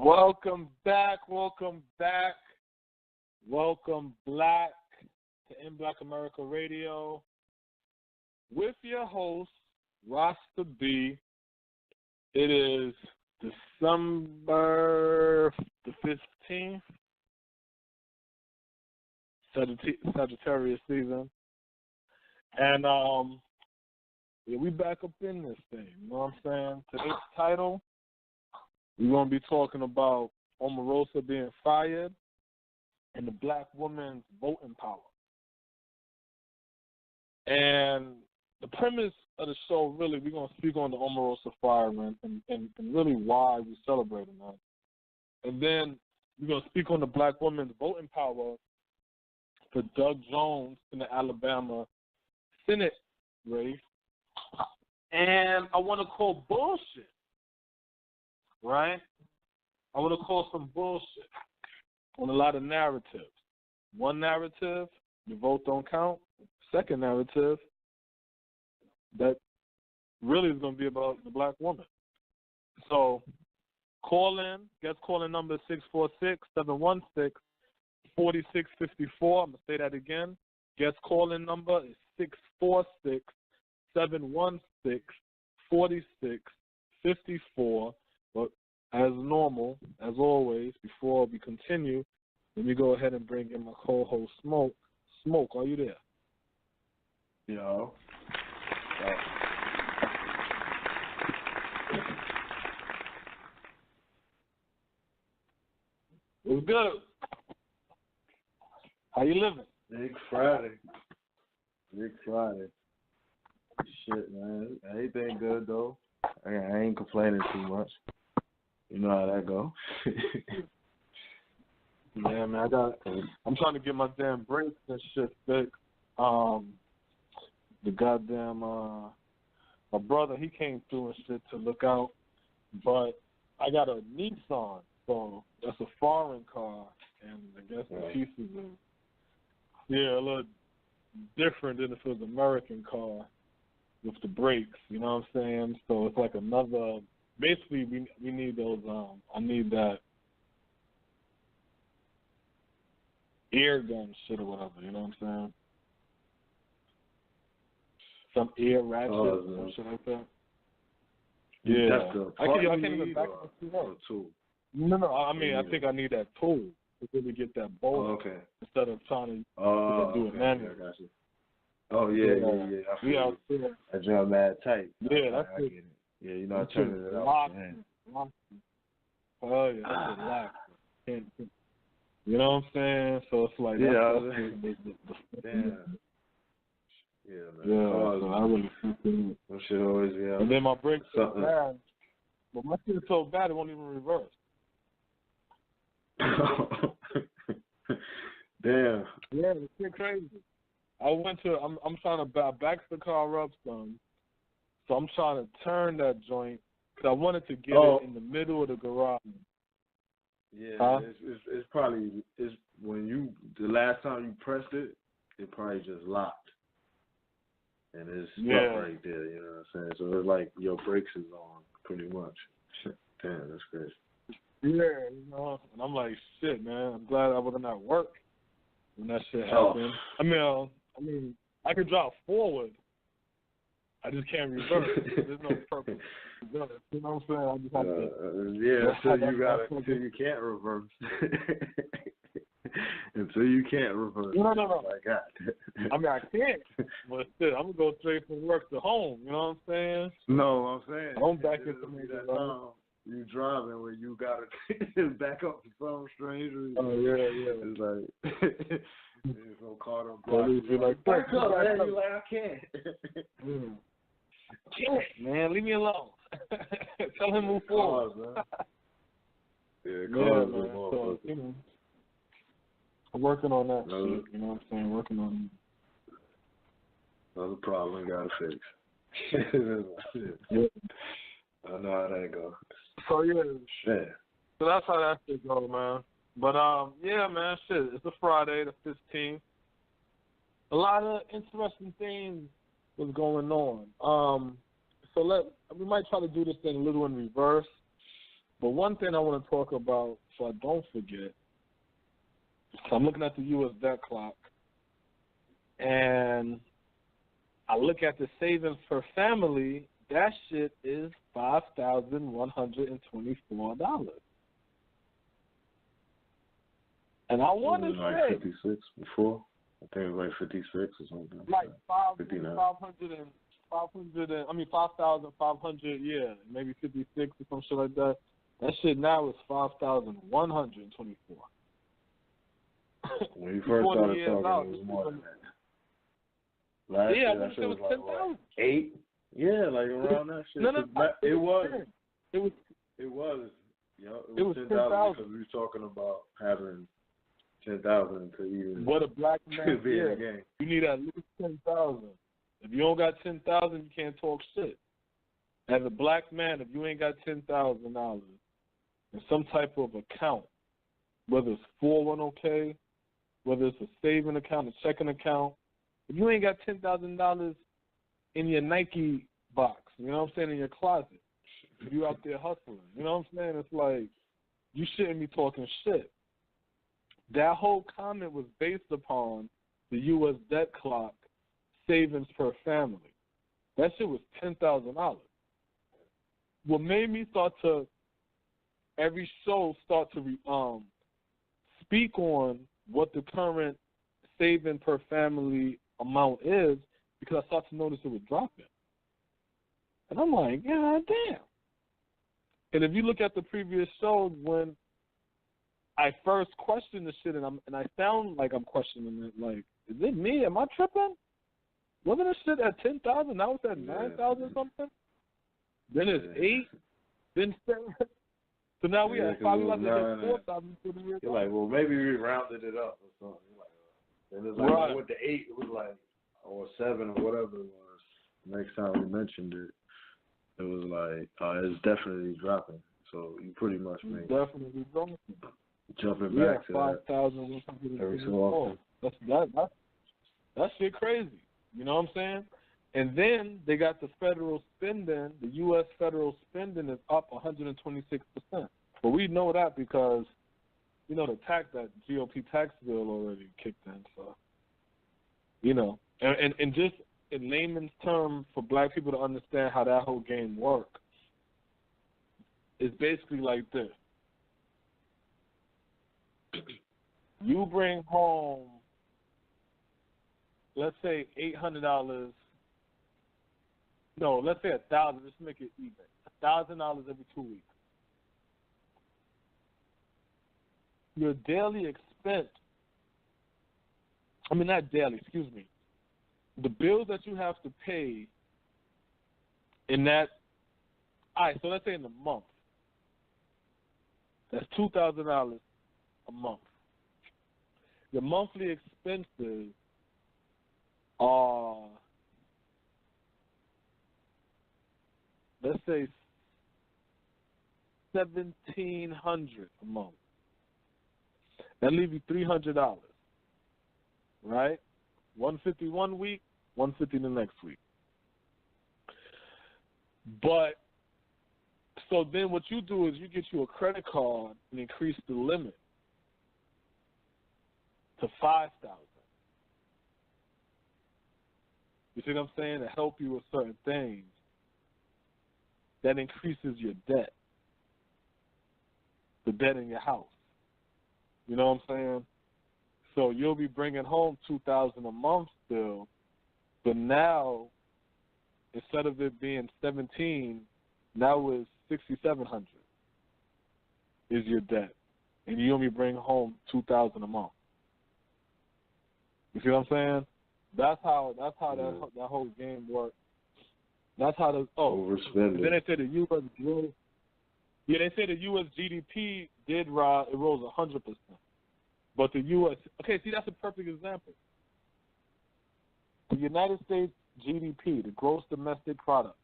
Welcome back. Welcome back to In Black America Radio with your host, Rasta B. It is December the 15th, Sagittarius season. And we back up in this thing, you know what I'm saying? Today's title, we're going to be talking about Omarosa being fired and the black woman's voting power. And the premise of the show, really, we're going to speak on the Omarosa firing and really why we're celebrating that. And then we're going to speak on the black woman's voting power for Doug Jones in the Alabama Senate race. And I want to call bullshit, right? I want to call some bullshit on a lot of narratives. One narrative, your vote don't count. Second narrative, that really is going to be about the black woman. So call in. Guest calling number 646-716-4654. I'm going to say that again. Guest calling number is 646-716-4654. But as normal, as always, before we continue, let me go ahead and bring in my co-host, Smoke. Smoke, are you there? Yo. What's good? How you living? Big Friday. Shit, man. Everything good, though. I ain't complaining too much. You know how that go. Yeah, man. I'm trying to get my damn brakes and shit fixed. The goddamn my brother, he came through and shit to look out, but I got a Nissan, so that's a foreign car, and I guess the pieces are a little different than if it was an American car with the brakes. You know what I'm saying? So it's like another. Basically, we need those. I need that air gun shit or whatever. You know what I'm saying? Some air ratchet or shit like that. Yeah, I can't even back up the tool. No. I mean, I think I need that tool to really get that bolt instead of trying to do it manually. I got you. Oh yeah. I feel you. That jump mad tight. Yeah, that's I get it. Yeah, you know, I turned it out. Oh yeah, that's a lock. You know what I'm saying? So it's like damn. Yeah, man. Yeah, so I really appreciate it. Shit always be out. And then my brakes are bad. But my shit is so bad it won't even reverse. Damn. Yeah, it's shit crazy. I'm trying to back the car up some. So I'm trying to turn that joint because I wanted to get it in the middle of the garage. Yeah, it's probably when the last time you pressed it, it probably just locked. And it's stuck right there, you know what I'm saying? So it's like your brakes is on, pretty much. Damn, that's crazy. Yeah, you know, and I'm like, shit, man, I'm glad I wasn't at work when that shit happened. I mean, I could drive forward. I just can't reverse. There's no purpose. You know what I'm saying? I just have to. Until you can't reverse. Until you can't reverse. No. My God. I mean, I can't, but still, I'm going to go straight from work to home. You know what I'm saying? No, I'm saying. I don't back into me. You driving where you got to back up for some strange reason. Oh, yeah. It's like, it's so caught up. You're like, back up, man. You're like, I can't. Can't, man. Leave me alone. Tell him move forward. Man. Man. So, you know, I'm working on that shit. You know what I'm saying? Working on it. Another problem gotta fix. I know how that goes. So yeah. Shit. So that's how that shit go, man. But yeah, man, shit. It's a Friday, the 15th. A lot of interesting things was going on. So we might try to do this thing a little in reverse. But one thing I want to talk about, so I don't forget, so I'm looking at the U.S. debt clock, and I look at the savings per family. That shit is $5,124. And I want to like say 56 before. I think it was like 56 or something. Like 59. 5,500, yeah, maybe 56 or some shit like that. That shit now is 5,124. When you first started talking, it was more than that. Last year, that shit was like 10,000. 8? Yeah, like around that shit. No, it was. 10. It was. Yeah, it was 10,000 because we were talking about having 10,000 to even what a black man be in the game. You need at least 10,000. If you don't got 10,000, you can't talk shit. As a black man, if you ain't got $10,000 in some type of account, whether it's 401k, whether it's a saving account, a checking account, if you ain't got $10,000 in your Nike box, you know what I'm saying, in your closet, if you out there hustling, you know what I'm saying? It's like, you shouldn't be talking shit. That whole comment was based upon the U.S. debt clock savings per family. That shit was $10,000. What made me start to, every show start to speak on what the current saving per family amount is, because I started to notice it was dropping. And I'm like, God damn. And if you look at the previous shows, when I first questioned the shit, and I sound like I'm questioning it, like, is it me? Am I tripping? Wasn't this shit at 10,000? Now it's at 9,000 something? Then it's 8, then 7. So now we have 5,000, 4,000 for the year. You're like, well, maybe we rounded it up or something. And it's like, with the 8, it was like, or 7 or whatever it was. Next time we mentioned it, it was like, it's definitely dropping. So you pretty much make definitely dropping. Jumping back to 5,000 every so often. That's shit crazy. You know what I'm saying? And then they got the federal spending. The U.S. federal spending is up 126%. But we know that because, you know, that GOP tax bill already kicked in. So, you know, and just in layman's terms for black people to understand how that whole game works, it's basically like this. You bring home, let's say $800. No, let's say $1,000. Let's make it even. $1,000 every 2 weeks. Your daily expense. I mean, not daily. Excuse me. The bills that you have to pay in that. All right. So let's say in a month. That's $2,000 a month. Your monthly expenses are, let's say, $1,700 a month. That leaves you $300, right? $150 one week, $150 the next week. But so then what you do is you get you a credit card and increase the limit to $5,000. You see what I'm saying? To help you with certain things. That increases your debt. The debt in your house. You know what I'm saying? So you'll be bringing home $2,000 a month still, but now instead of it being 17, now it's 6,700 is your debt, and you only bring home $2,000 a month. You see what I'm saying? That's how that whole game works. That's how the overspending. Then they say the U.S. growth. Yeah, they say the U.S. GDP did rise. It rose 100%. But the U.S. Okay, see, that's a perfect example. The United States GDP, the gross domestic product,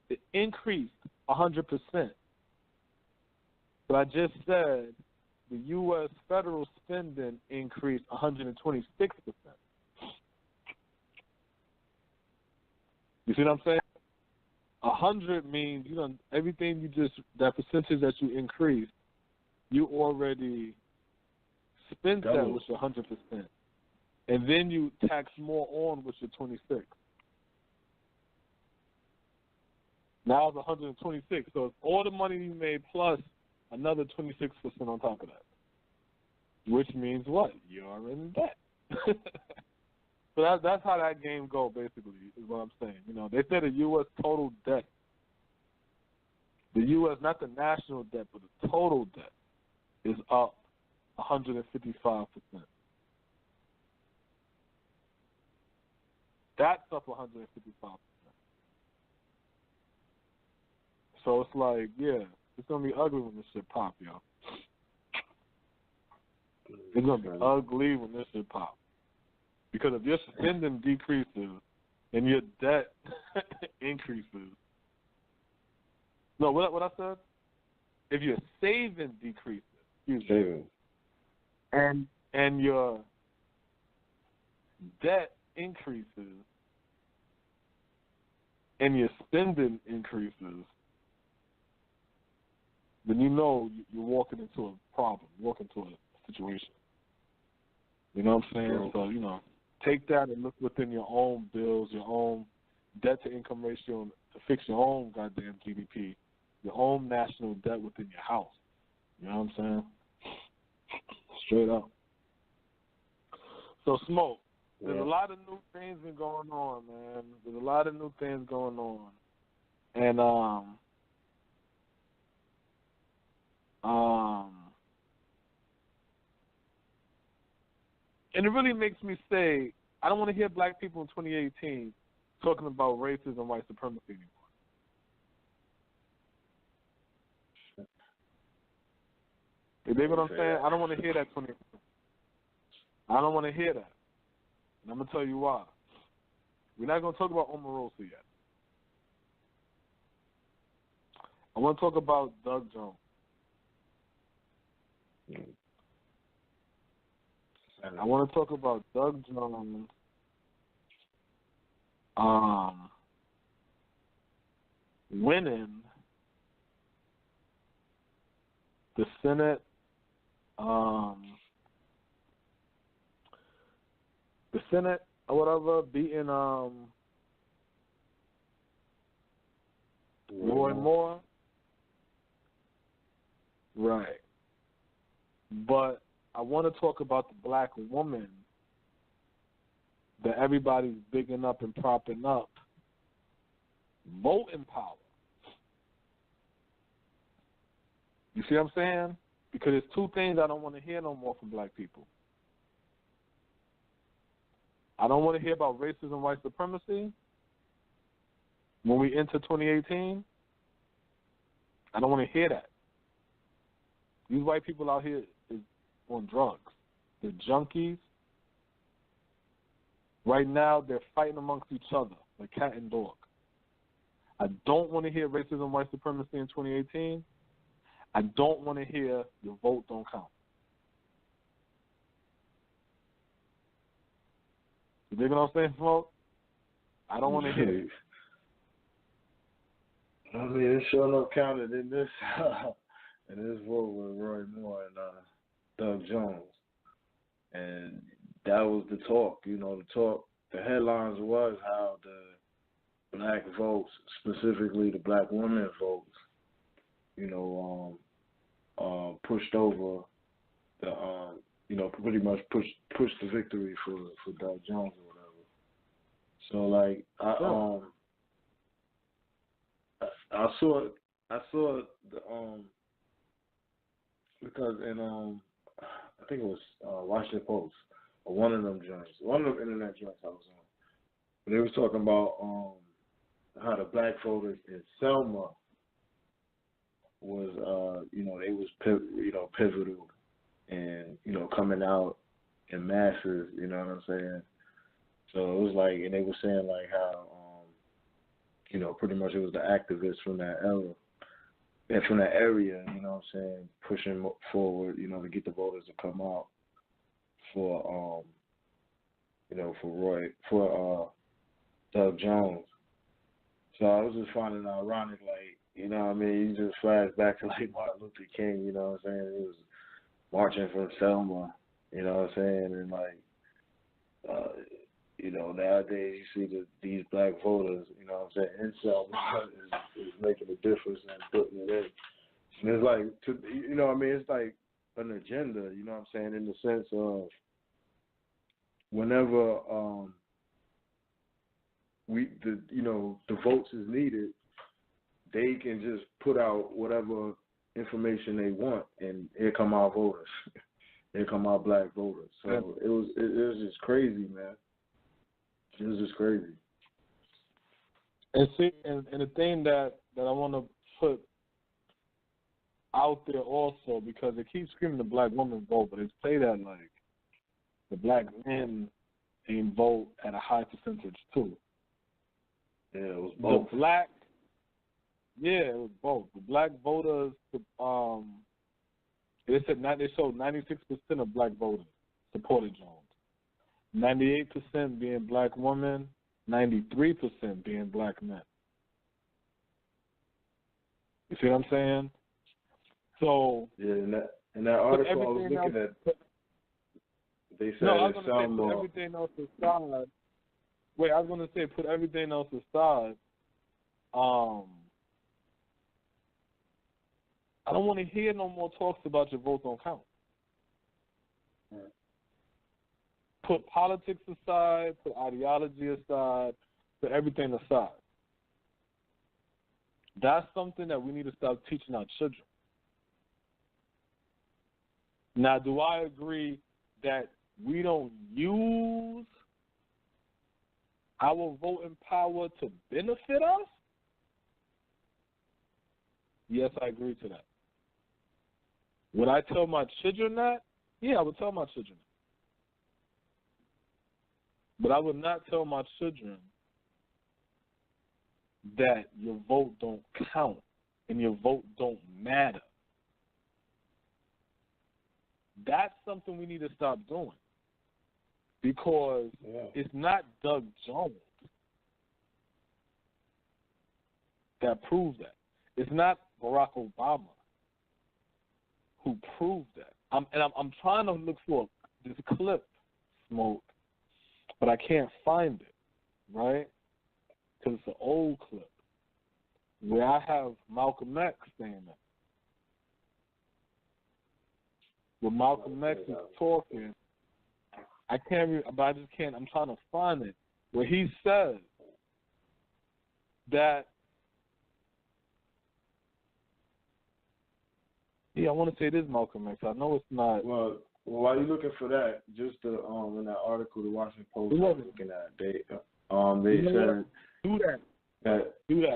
it increased 100%. But I just said the U.S. federal spending increased 126%. You see what I'm saying? 100 means, everything that percentage that you increase, you already spent that with your 100%. And then you tax more on with your 26. Now it's 126. So it's all the money you made plus another 26% on top of that. Which means what? You're in debt. So that's how that game go, basically, is what I'm saying. They say the U.S. total debt, the U.S., not the national debt, but the total debt is up 155%. That's up 155%. So it's like, yeah, it's going to be ugly when this shit pop, yo. It's going to be ugly when this shit pop. Because if your spending decreases and your debt increases. No, what I said? If your saving decreases, and your debt increases and your spending increases, then you're walking into a problem, walking into a situation. You know what I'm saying? So, take that and look within your own bills, your own debt-to-income ratio to fix your own goddamn GDP, your own national debt within your house. You know what I'm saying? Straight up. So, Smoke, there's a lot of new things been going on, man. There's a lot of new things going on. And, and it really makes me say, I don't want to hear black people in 2018 talking about racism and white supremacy anymore. You dig what I'm saying? I don't want to hear that 2018. I don't want to hear that. And I'm going to tell you why. We're not going to talk about Omarosa yet. I want to talk about Doug Jones. I want to talk about Doug Jones winning the Senate, or whatever, beating Roy Moore. Right. But I want to talk about the black woman that everybody's bigging up and propping up. Voting power. You see what I'm saying? Because there's two things I don't want to hear no more from black people. I don't want to hear about racism and white supremacy when we enter 2018. I don't want to hear that. These white people out here is on drugs. They're junkies. Right now, they're fighting amongst each other like cat and dog. I don't want to hear racism and white supremacy in 2018. I don't want to hear your vote don't count. You dig what I'm saying, Smoke? I don't want to hear it. I mean, it sure enough counted in this vote with Roy Moore and Doug Jones. And that was the talk. The headlines was how the black votes, specifically the black women votes, pushed over the, pretty much pushed the victory for Doug Jones or whatever. So like I saw the because in I think it was Washington Post or one of them internet joints I was on. But they was talking about how the black voters in Selma was they was pivotal and coming out in masses, you know what I'm saying? So it was like, and they were saying like how pretty much it was the activists from that era and from that area, you know what I'm saying, pushing forward, to get the voters to come out for for Doug Jones. So I was just finding it ironic, like, you know what I mean? You just flash back to, like, Martin Luther King, you know what I'm saying? He was marching from Selma, you know what I'm saying? And, like, you know, nowadays you see these black voters, you know what I'm saying, in Selma is making a difference and putting it in. And it's like, you know what I mean? It's like an agenda, you know what I'm saying, in the sense of whenever the votes is needed, they can just put out whatever information they want, and here come our voters. Here come our black voters. So it was just crazy, man. It was just crazy. And see, and the thing that I want to put out there also, because they keep screaming the black women vote, but they say that like the black men ain't vote at a high percentage too. Yeah, it was both. It was both. The black voters, they showed 96% of black voters supported Jones. 98% being black women, 93% being black men. You see what I'm saying? So yeah, in that article I was looking at, they said put everything else aside. Wait, I was going to say put everything else aside. I don't want to hear no more talks about your vote don't count. Right. Put politics aside, put ideology aside, put everything aside. That's something that we need to start teaching our children. Now, do I agree that we don't use our voting power to benefit us? Yes, I agree to that. Would I tell my children that? Yeah, I would tell my children that. But I would not tell my children that your vote don't count and your vote don't matter. That's something we need to stop doing, because it's not Doug Jones that proved that. It's not Barack Obama who proved that. I'm trying to look for this clip, Smoke, but I can't find it, right? Because it's an old clip where I have Malcolm X saying that. When Malcolm X is talking, I just can't, I'm trying to find it, where he says that, I want to say it is Malcolm X. I know it's not. Well, while you're looking for that, just in that article, the Washington Post, I was looking at, they said that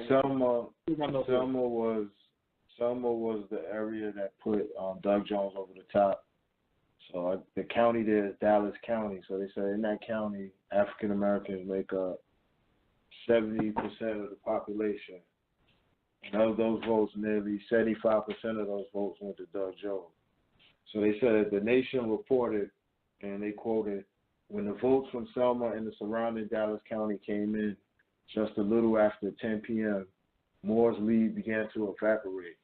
Selma was the area that put Doug Jones over the top. So the county there is Dallas County. So they said in that county, African Americans make up 70% of the population. And of those votes, nearly 75% of those votes went to Doug Jones. So they said that the Nation reported, and they quoted, when the votes from Selma and the surrounding Dallas County came in just a little after 10 p.m., Moore's lead began to evaporate.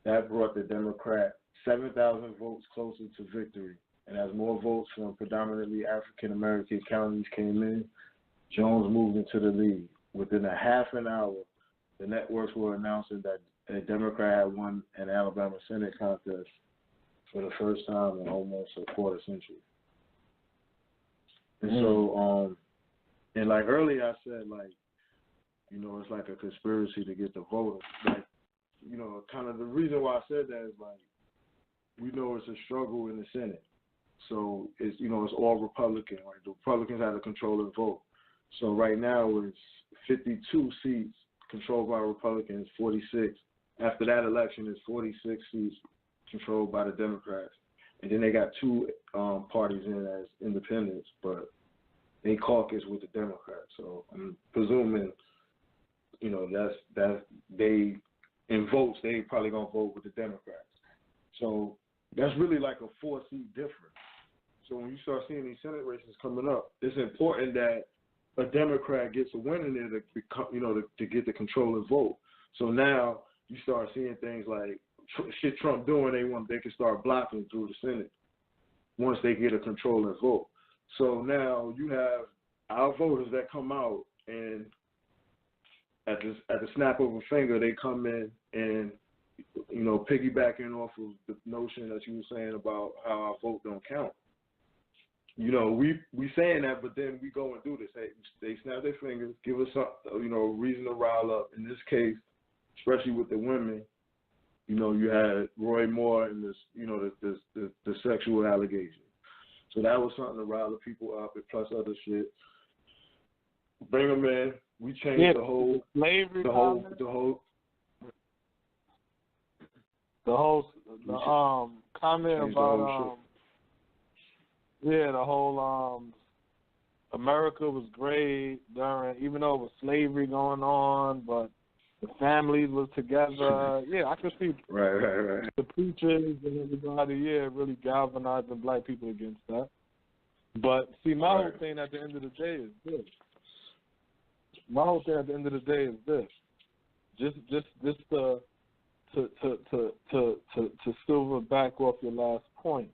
That brought the Democrat 7,000 votes closer to victory. And as more votes from predominantly African-American counties came in, Jones moved into the lead. Within a half an hour, the networks were announcing that a Democrat had won an Alabama Senate contest for the first time in almost a quarter century. And so, and like earlier I said, like, it's like a conspiracy to get the voters. Like, kind of the reason why I said that is like, we know it's a struggle in the Senate. So it's, it's all Republican, right? The Republicans have the control of the vote. So right now it's 52 seats controlled by Republicans, 46. After that election, it's 46 seats controlled by the Democrats. And then they got two parties in as independents, but they caucus with the Democrats. So I'm presuming, that's they, in votes, they probably going to vote with the Democrats. So that's really like a 4-seat difference. So when you start seeing these Senate races coming up, it's important that a Democrat gets a win in there to get the controlling vote. So now you start seeing things like shit Trump doing. They can start blocking through the Senate once they get a controlling vote. So now you have our voters that come out, and at the snap of a finger, they come in and piggybacking off of the notion that you were saying about how our vote don't count. We saying that, but then we go and do this. They snap their fingers, give us a reason to rile up. In this case, especially with the women, you had Roy Moore and this, the sexual allegation. So that was something to rile the people up, and plus other shit. Bring them in. We changed the whole comment about the whole America was great during, even though it was slavery going on, but the families was together. Yeah, I could see right. The preachers and everybody, really galvanizing black people against that. But see, my whole thing at the end of the day is this. Just to silver back off your last point.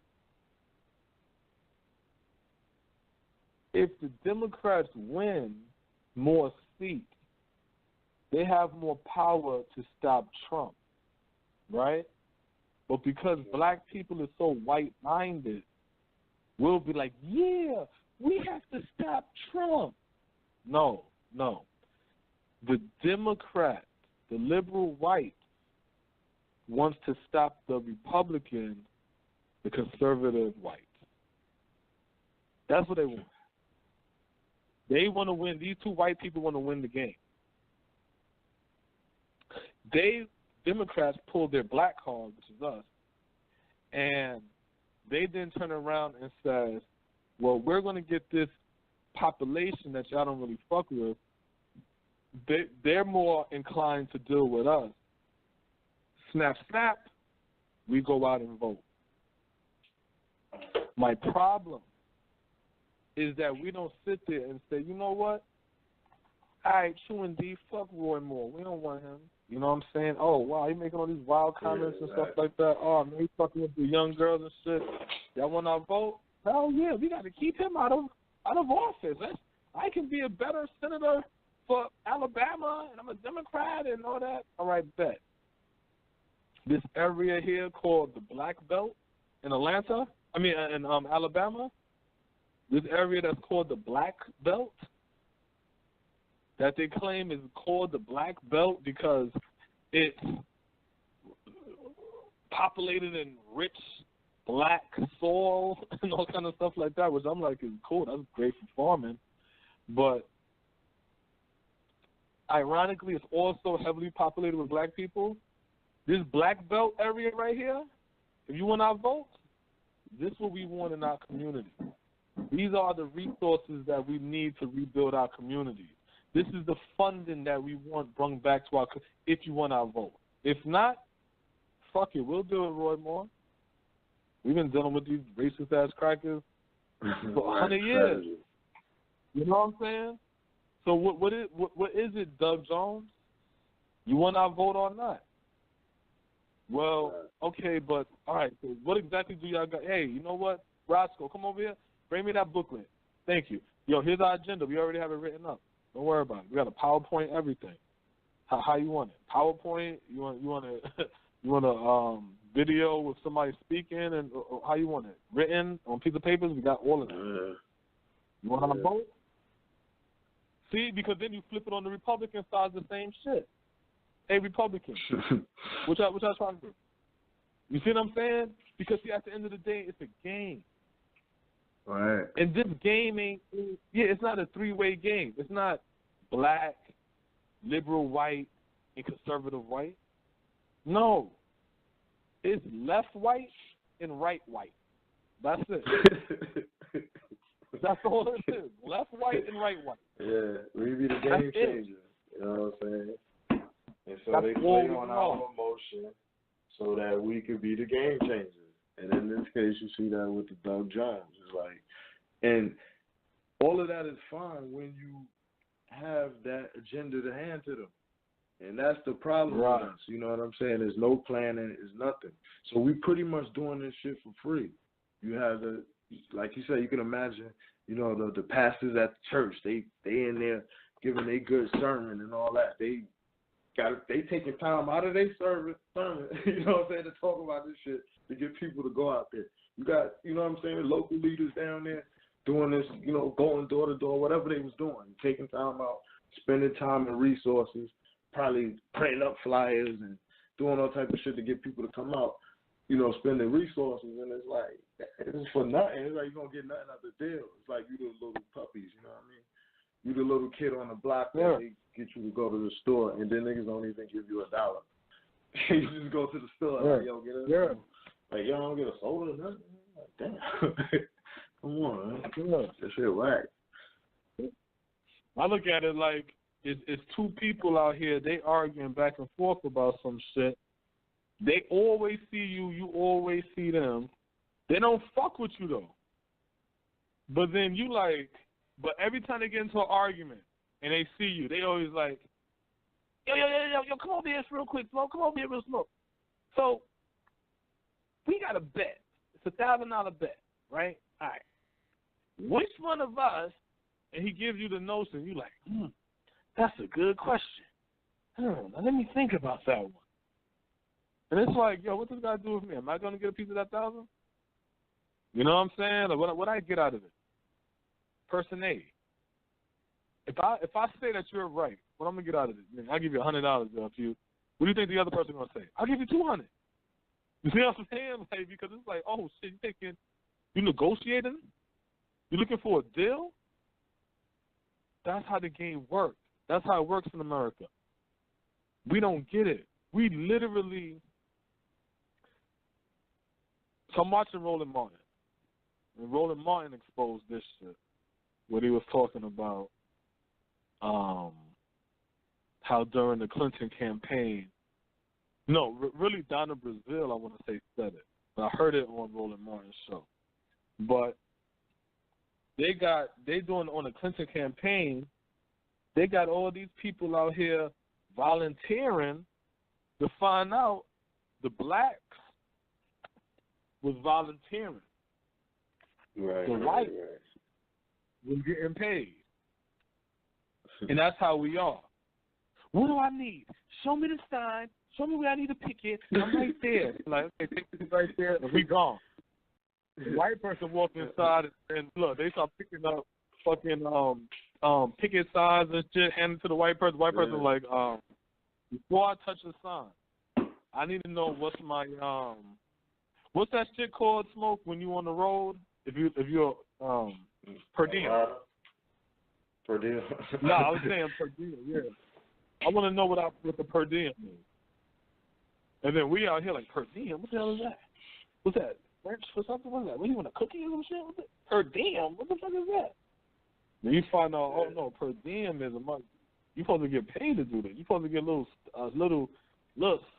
If the Democrats win more seats, they have more power to stop Trump, right? But because black people are so white-minded, we'll be like, yeah, we have to stop Trump. No. The Democrat, the liberal white, wants to stop the Republican, the conservative white. That's what they want. They want to win. These two white people want to win the game. Democrats pulled their black card, which is us, and they then turn around and says, well, we're going to get this population that y'all don't really fuck with. They're more inclined to deal with us. Snap, we go out and vote. My problem is that we don't sit there and say, you know what? All right, true indeed, fuck Roy Moore. We don't want him. You know what I'm saying? Oh, wow, he making all these wild comments and stuff like that. Oh, man, he's fucking with the young girls and shit. Y'all want our vote? Hell yeah, we got to keep him out of office. I can be a better senator for Alabama, and I'm a Democrat and all that. All right, bet. This area here called the Black Belt in in Alabama, this area that's called the Black Belt, that they claim is called the Black Belt because it's populated in rich black soil and all kind of stuff like that, which I'm like, is cool. That's great for farming. But ironically, it's also heavily populated with black people. This Black Belt area right here, if you want our votes, this is what we want in our community. These are the resources that we need to rebuild our community. This is the funding that we want brought back to if you want our vote. If not, fuck it, we'll deal with Roy Moore. We've been dealing with these racist-ass crackers for 100 years. You know what I'm saying? So what is it, Doug Jones? You want our vote or not? Well, okay, but, all right, so what exactly do y'all got? Hey, you know what? Roscoe, come over here. Bring me that booklet. Thank you. Yo, here's our agenda. We already have it written up. Don't worry about it. We got a PowerPoint, everything. How you want it? PowerPoint? You want a video with somebody speaking, and how you want it? Written on piece of papers? We got all of that. You want our vote? See, because then you flip it on the Republican side, the same shit. Hey, Republicans, what y'all trying to do? You see what I'm saying? Because see, at the end of the day, it's a game. Right. And this game it's not a three-way game. It's not black, liberal white, and conservative white. No. It's left white and right white. That's it. That's all it is. Left white and right white. Yeah, we be the game changer. You know what I'm saying? And so they play on our emotion so that we could be the game changers. And in this case, you see that with the Doug Jones. It's like, and all of that is fine when you have that agenda to hand to them. And that's the problem with us. You know what I'm saying? There's no planning, there's nothing. So we pretty much doing this shit for free. You have like you said, you can imagine, you know, the pastors at the church, they in there giving a good sermon and all that. They taking time out of their sermon, you know what I'm saying, to talk about this shit, to get people to go out there. You got, you know what I'm saying, local leaders down there doing this, you know, going door to door, whatever they was doing, taking time out, spending time and resources, probably printing up flyers and doing all type of shit to get people to come out, you know, spending resources. And it's like, it's for nothing. It's like, you're going to get nothing out the deal. It's like you the little puppies, you know what I mean? You the little kid on the block that they get you to go to the store, and then niggas don't even give you $1. You just go to the store, like, yo, get a like, yo, don't get a soda or nothing. Like, damn. Come on, man. That shit whack. I look at it like it's two people out here, they arguing back and forth about some shit. They always see you, you always see them. They don't fuck with you, though. But then you like, but every time they get into an argument and they see you, they always like, yo, come over here real quick, Smoke. Come over here real Smoke. So we got a bet. It's a $1,000 bet, right? All right. Which one of us, and he gives you the notion, you like, that's a good question. Now let me think about that one. And it's like, yo, what does God do with me? Am I going to get a piece of that 1,000? You know what I'm saying? Like, what I get out of it? Person A. If I say that you're right, what I'm going to get out of it? I'll give you $100 though. If you, what do you think the other person going to say? I'll give you $200. You see what I'm saying? Like, because it's like, oh, shit, you negotiating? You looking for a deal? That's how the game works. That's how it works in America. We don't get it. We literally, so I'm watching Roland Martin. And Roland Martin exposed this shit, what he was talking about how during the Clinton campaign, really Donna Brazile, I want to say, said it. But I heard it on Roland Martin's show. But they doing on the Clinton campaign, they got all these people out here volunteering to find out the blacks was volunteering. Right. The whites was getting paid. And that's how we are. What do I need? Show me the sign. Show me where I need to pick it. I'm right there. Like, okay, take this right there, and we gone. The white person walked inside and look, they start picking up fucking picket signs and shit, handing to the white person. The white person like, before I touch the sign, I need to know what's my what's that shit called, Smoke, when you on the road? If you're per diem. Per diem. No, I was saying per diem, yeah. I want to know what the per diem is. And then we out here like, per diem? What the hell is that? What's that? French for something? What's that? What, you want a cookie or some shit? What's it? Per diem? What the fuck is that? Then you find out, oh no, per diem is a month. You're supposed to get paid to do that. You're supposed to get a little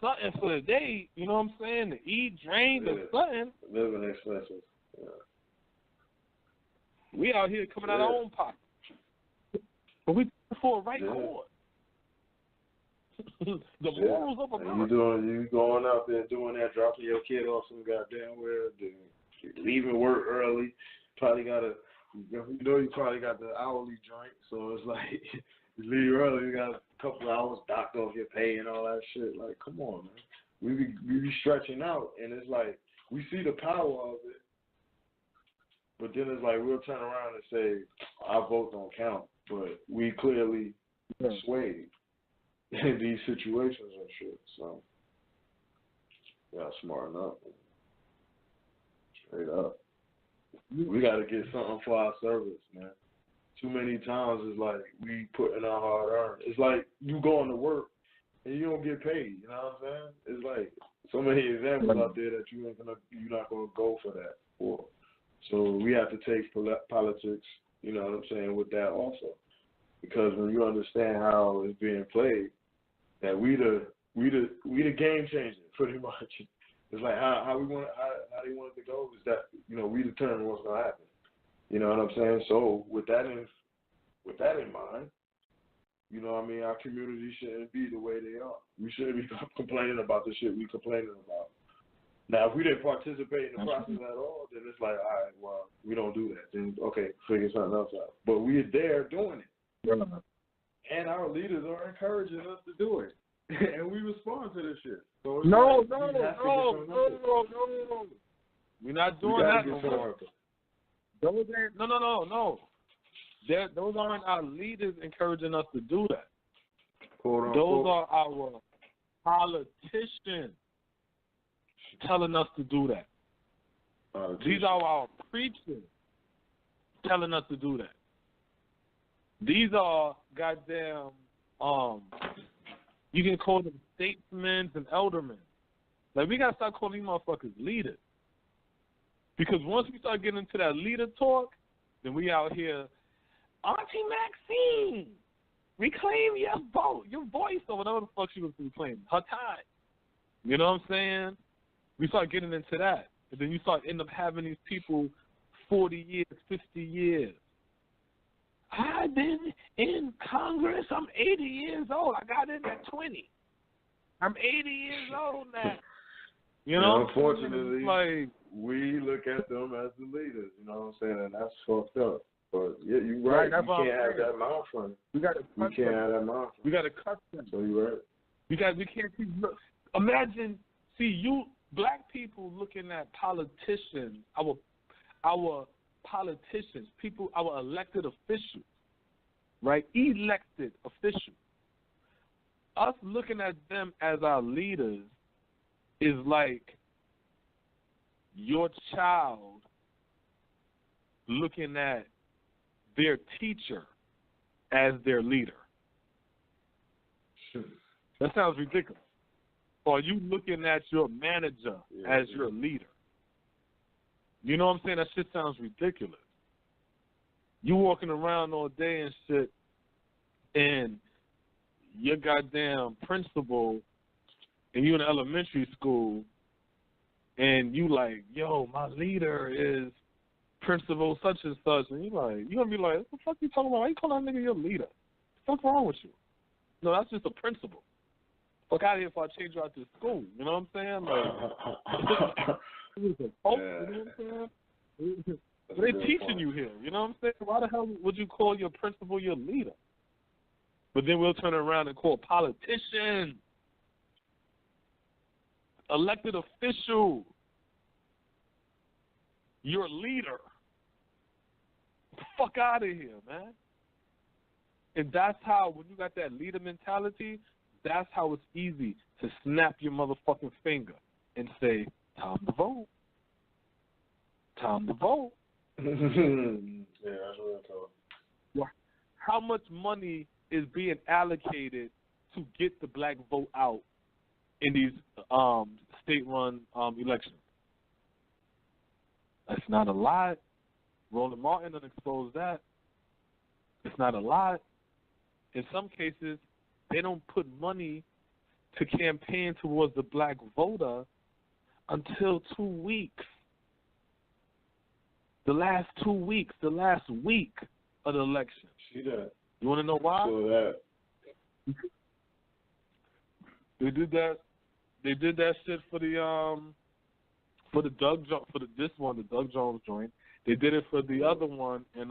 something for the day, you know what I'm saying? To eat, drink, or something. Living expenses. Yeah. We out here coming out of our own pocket. But we for a right cause. The morals of America. You going out there doing that, dropping your kid off some goddamn where, leaving work early. Probably got you probably got the hourly joint, so it's like you leave early, you got a couple of hours docked off your pay and all that shit. Like, come on, man. We be stretching out, and it's like we see the power of it, but then it's like we'll turn around and say our vote don't count, but we clearly swayed in these situations and shit. So, yeah, smarten up. Straight up. We got to get something for our service, man. Too many times it's like we put in our hard earned. It's like you going to work and you don't get paid. You know what I'm saying? It's like so many examples out there that you're not gonna go for that for. So we have to take politics. You know what I'm saying, with that also, because when you understand how it's being played, that we the game changer pretty much. It's like how they want it to go is that, you know, we determine what's gonna happen. You know what I'm saying? So with that in mind, You know what I mean? Our community shouldn't be the way they are. We shouldn't be complaining about the shit we complaining about. Now, if we didn't participate in the process at all, then it's like, all right, well, we don't do that. Then, okay, figure something else out. But we're there doing it. Yeah. And our leaders are encouraging us to do it. And we respond to this shit. So it's No. We're not doing that no more. Those aren't our leaders encouraging us to do that. Those are our politicians telling us to do that. These are our preachers telling us to do that. These are goddamn, you can call them statesmen and eldermen. Like, we got to start calling these motherfuckers leaders. Because once we start getting into that leader talk, then we out here, Auntie Maxine, reclaim your voice, or whatever the fuck she was reclaiming, her time. You know what I'm saying? We start getting into that. And then you start end up having these people 40 years, 50 years. I've been in Congress. I'm 80 years old. I got in at 20. I'm 80 years old now. You know? Unfortunately, like, we look at them as the leaders. You know what I'm saying? And that's fucked up. But yeah, you're right. You can't have that mouth from it. We can't have that mouth. We got to cut them. So you're right. We can't keep. Imagine, you black people looking at politicians, our politicians, people, our elected officials, right? Elected officials. Us looking at them as our leaders is like your child looking at their teacher as their leader. That sounds ridiculous. Or you looking at your manager as your leader. You know what I'm saying? That shit sounds ridiculous. You walking around all day and shit, and your goddamn principal, and you in elementary school, and you like, yo, my leader is principal such and such, and you gonna be like, what the fuck you talking about? Why you calling that nigga your leader? What's wrong with you? No, that's just a principal. Fuck out of here if I change you out to school. You know what I'm saying? Like, you know what I'm saying? They teaching you here. You know what I'm saying? Why the hell would you call your principal your leader? But then we'll turn around and call politicians, elected officials, your leader. Get the fuck out of here, man. And that's how, when you got that leader mentality, that's how it's easy to snap your motherfucking finger and say, time to vote. Time to vote. Yeah, that's what I thought. Well, how much money is being allocated to get the black vote out in these state-run elections? That's not a lot. Roland Martin done exposed that. It's not a lot. In some cases, they don't put money to campaign towards the black voter until 2 weeks. The last 2 weeks, the last week of the election. See that? You want to know why? So that. They did that. They did that shit for the Doug Jones joint. They did it for the other one in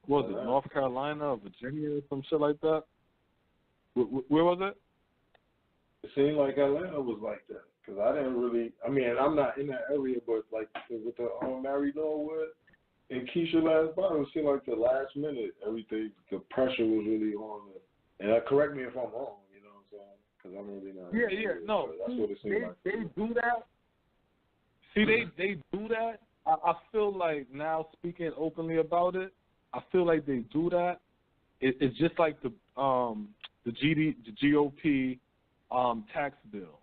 what was it, North Carolina or Virginia or some shit like that? Where was it? It seemed like Atlanta was like that. Because I didn't really, I'm not in that area, but like with the Mary Norwood and Keisha last battle, it seemed like the last minute, everything, the pressure was really on it. And correct me if I'm wrong, you know what I'm saying? Because I'm really not. No. That's what it seemed like. They do that. See, they do that. I feel like now, speaking openly about it, I feel like they do that. It's just like the GOP tax bill.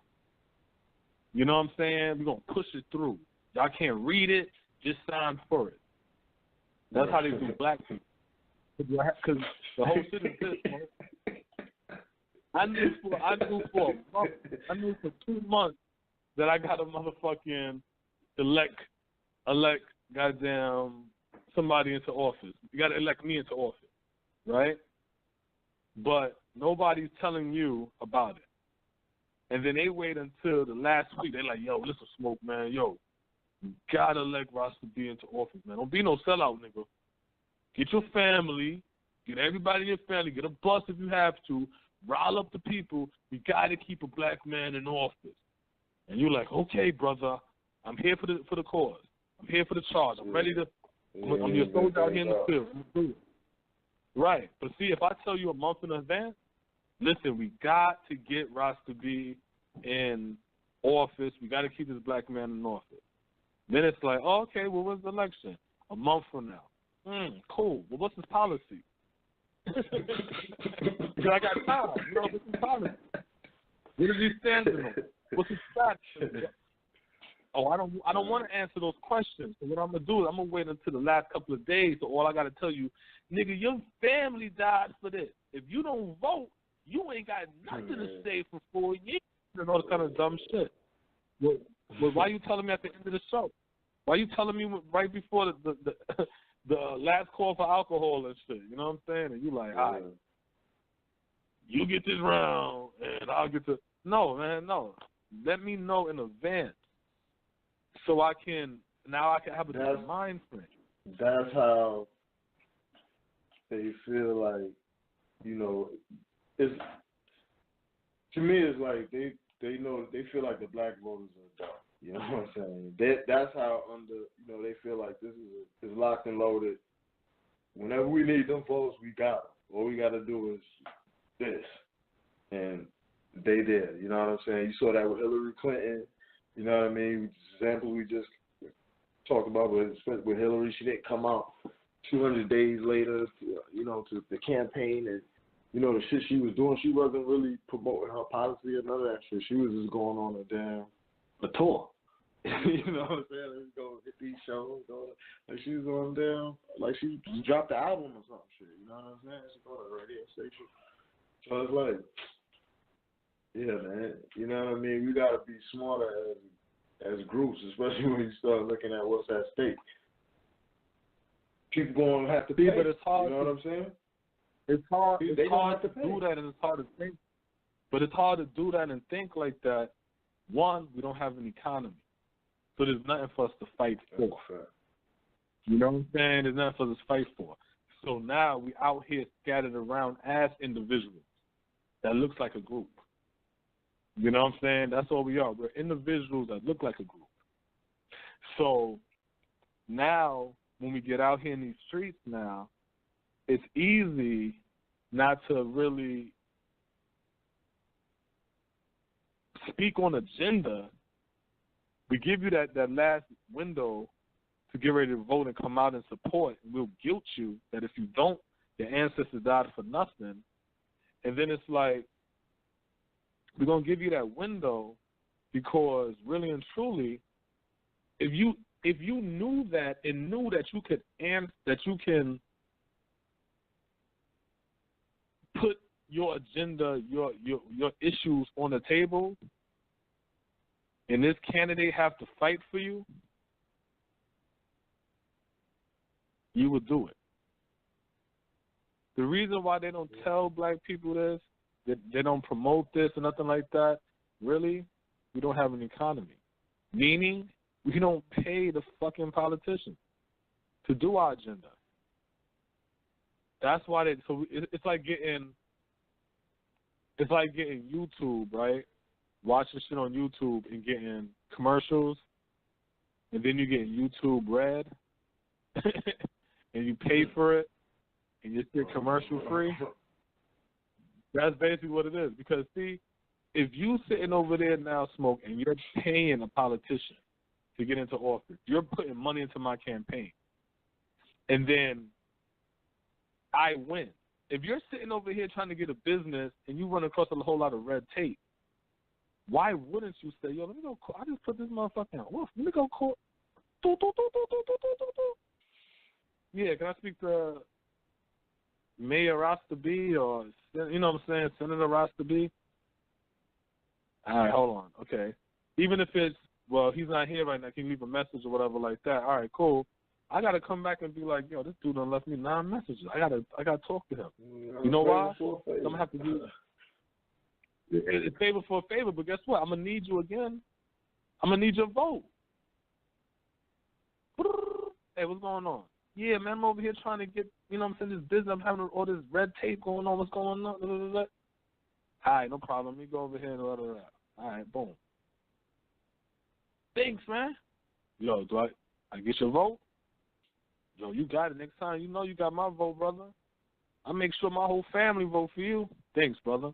You know what I'm saying? We're going to push it through. Y'all can't read it, just sign for it. That's how they do black people. Because the whole shit is this, man. I knew for 2 months that I got a motherfucking elect goddamn somebody into office. You got to elect me into office, right? but nobody's telling you about it. And then they wait until the last week. They're like, yo, listen, Smoke, man, yo, you gotta elect Rasta B into office, man. Don't be no sellout, nigga. Get your family, get everybody in your family, get a bus if you have to, rile up the people. We gotta keep a black man in office. And you're like, okay, brother, I'm here for the cause. I'm here for the charge. I'm ready to. I'm your soldier out here in the field. Right. But see, if I tell you a month in advance, listen, we got to get Rasta B in office. We got to keep this black man in office. Then it's like, oh, okay, well, when's the election? A month from now. Cool. Well, what's his policy? Because I got time. You know, what's his policy? What is he standing on? What's his strategy? Oh, I don't want to answer those questions. So what I'm gonna do is I'm gonna wait until the last couple of days. So all I gotta tell you, nigga, your family died for this. If you don't vote, you ain't got nothing to say for 4 years and all this kind of dumb shit. Well, why you telling me at the end of the show? Why you telling me right before the last call for alcohol and shit? You know what I'm saying? And you like, all right, you get this round and I'll get the. No, man, no. Let me know in advance so I can have a different mind frame. That's how they feel like, you know, it's, to me it's like they know, they feel like the black voters are dumb. You know what I'm saying? That's how they feel like this is locked and loaded. Whenever we need them votes, we got them. All we got to do is this. And they did. You know what I'm saying? You saw that with Hillary Clinton. You know what I mean? Example we just talked about with Hillary. She didn't come out 200 days later, to the campaign, and the shit she was doing. She wasn't really promoting her policy or none of that shit. She was just going on a tour. You know what I'm saying? Let's go hit these shows. Like she was on down, like she just dropped the album or some shit. You know what I'm saying? She go to the radio station. So it's like, yeah, man. You know what I mean? We gotta be smarter as groups, especially when you start looking at what's at stake. People gonna have to pay. But it's hard. You know what I'm saying? It's hard. They hard to do that, and it's hard to think. But it's hard to do that and think like that. One, we don't have an economy, so there's nothing for us to fight for. You know what I'm saying? There's nothing for us to fight for. So now we out here scattered around as individuals. That looks like a group. You know what I'm saying? That's all we are. We're individuals that look like a group. So now when we get out here in these streets now, it's easy not to really speak on agenda. We give you that last window to get ready to vote and come out and support, and we'll guilt you that if you don't, your ancestors died for nothing. And then it's like, we're going to give you that window because really and truly, if you knew that and knew that you could that you can put your agenda, your issues on the table, and this candidate have to fight for you, you would do it. The reason why they don't tell black people this, they don't promote this or nothing like that, really, we don't have an economy. Meaning, we don't pay the fucking politicians to do our agenda. That's why it's like getting YouTube, right? Watching shit on YouTube and getting commercials, and then you get YouTube Red, and you pay for it, and you get commercial free. That's basically what it is. Because, see, if you sitting over there now, Smoke, and you're paying a politician to get into office, you're putting money into my campaign, and then I win. If you're sitting over here trying to get a business and you run across a whole lot of red tape, why wouldn't you say, yo, let me go, I just put this motherfucker on. Let me go court. Yeah, can I speak to Mayor Rasta B or, you know what I'm saying, Senator Rasta B? All right, hold on. Okay. Even if it's, well, he's not here right now, can you leave a message or whatever like that? All right, cool. I gotta come back and be like, yo, this dude done left me 9 messages. I gotta talk to him. You know why? I'm gonna have to do it's favor for a favor, but guess what? I'm gonna need you again. I'm gonna need your vote. Hey, what's going on? Yeah, man, I'm over here trying to get, you know what I'm saying, this business. I'm having all this red tape going on. What's going on? All right, no problem. Let me go over here and All right, boom. Thanks, man. Yo, do I get your vote? Yo, you got it. Next time, you know you got my vote, brother. I make sure my whole family vote for you. Thanks, brother.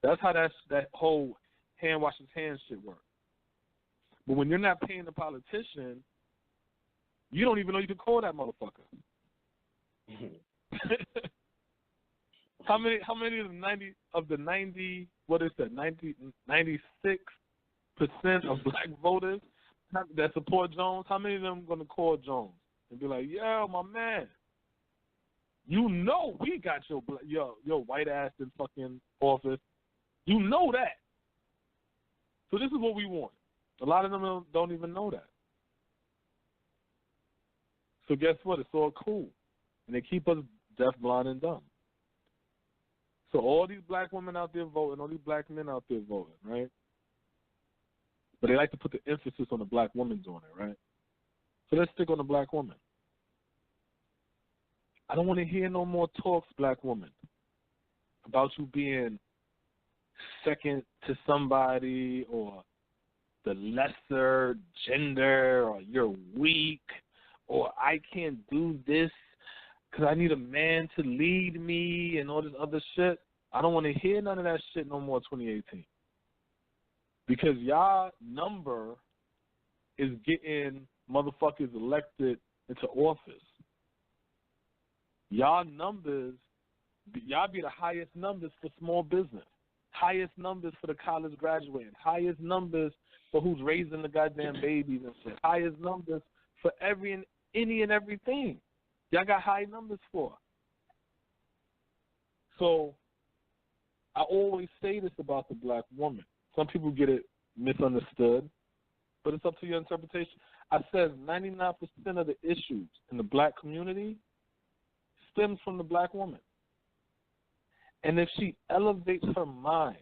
That's how that whole hand washes hands shit works. But when you're not paying the politician, you don't even know you can call that motherfucker. How many of the 90 what is that, 96% of black voters that support Jones, how many of them going to call Jones and be like, yo, my man, you know we got your white ass in fucking office. You know that. So this is what we want. A lot of them don't even know that. So guess what? It's all cool. And they keep us deaf, blind, and dumb. So all these black women out there voting, all these black men out there voting, right? But they like to put the emphasis on the black woman doing it, right? So let's stick on the black woman. I don't want to hear no more talks, black woman, about you being second to somebody or the lesser gender or you're weak or I can't do this because I need a man to lead me and all this other shit. I don't want to hear none of that shit no more 2018. Because y'all number is getting motherfuckers elected into office. Y'all numbers, y'all be the highest numbers for small business, highest numbers for the college graduating, highest numbers for who's raising the goddamn babies and shit, highest numbers for any and everything. Y'all got high numbers for. So I always say this about the black woman. Some people get it misunderstood, but it's up to your interpretation. I said 99% of the issues in the black community stems from the black woman. And if she elevates her mind,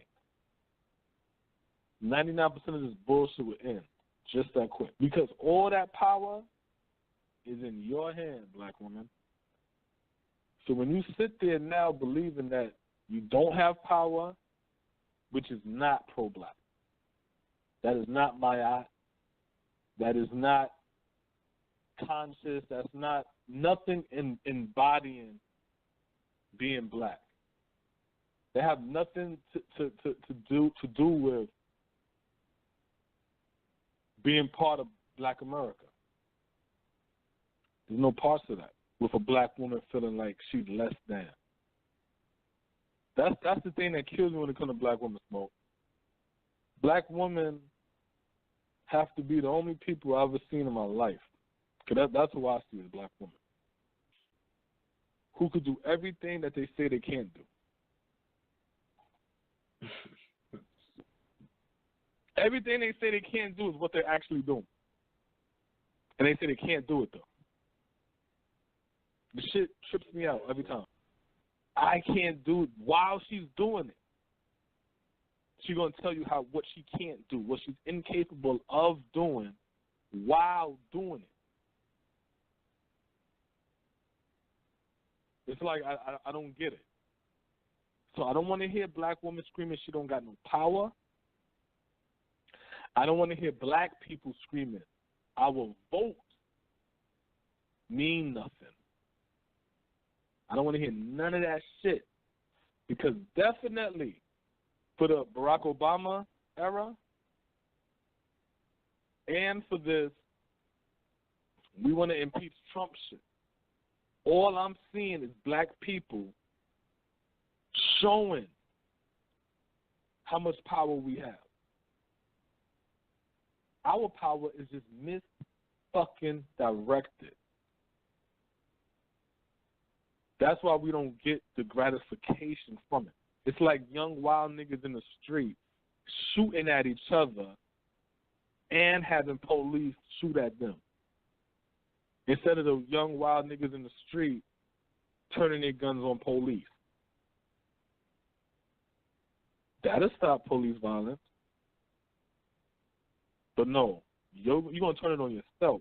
99% of this bullshit will end just that quick. Because all that power is in your hand, black woman. So when you sit there now believing that you don't have power, which is not pro-black, that is not Mayat, that is not conscious, that's not nothing embodying being black. They have nothing to do with being part of black America. There's no parts of that with a black woman feeling like she's less than. That's the thing that kills me when it comes to black women, Smoke. Black women have to be the only people I've ever seen in my life, because that's who I see as black women, who could do everything that they say they can't do. Everything they say they can't do is what they're actually doing. And they say they can't do it, though. The shit trips me out every time. I can't do it while she's doing it. She's going to tell you what she can't do, what she's incapable of doing while doing it. It's like I don't get it. So I don't want to hear black women screaming she don't got no power. I don't want to hear black people screaming our vote mean nothing. I don't want to hear none of that shit, because definitely for the Barack Obama era and for this, we want to impeach Trump shit. All I'm seeing is black people showing how much power we have. Our power is just mis-fucking-directed. That's why we don't get the gratification from it. It's like young wild niggas in the street shooting at each other and having police shoot at them. instead of the young wild niggas in the street turning their guns on police. That'll stop police violence. But no, you're going to turn it on yourself.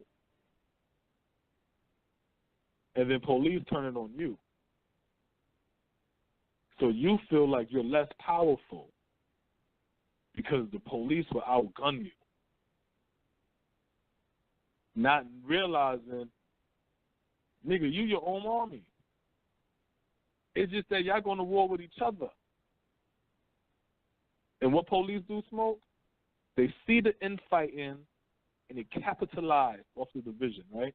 And then police turn it on you. So you feel like you're less powerful because the police will outgun you. Not realizing, nigga, you your own army. It's just that y'all going to war with each other. And what police do, Smoke? They see the infighting and they capitalize off the division, right?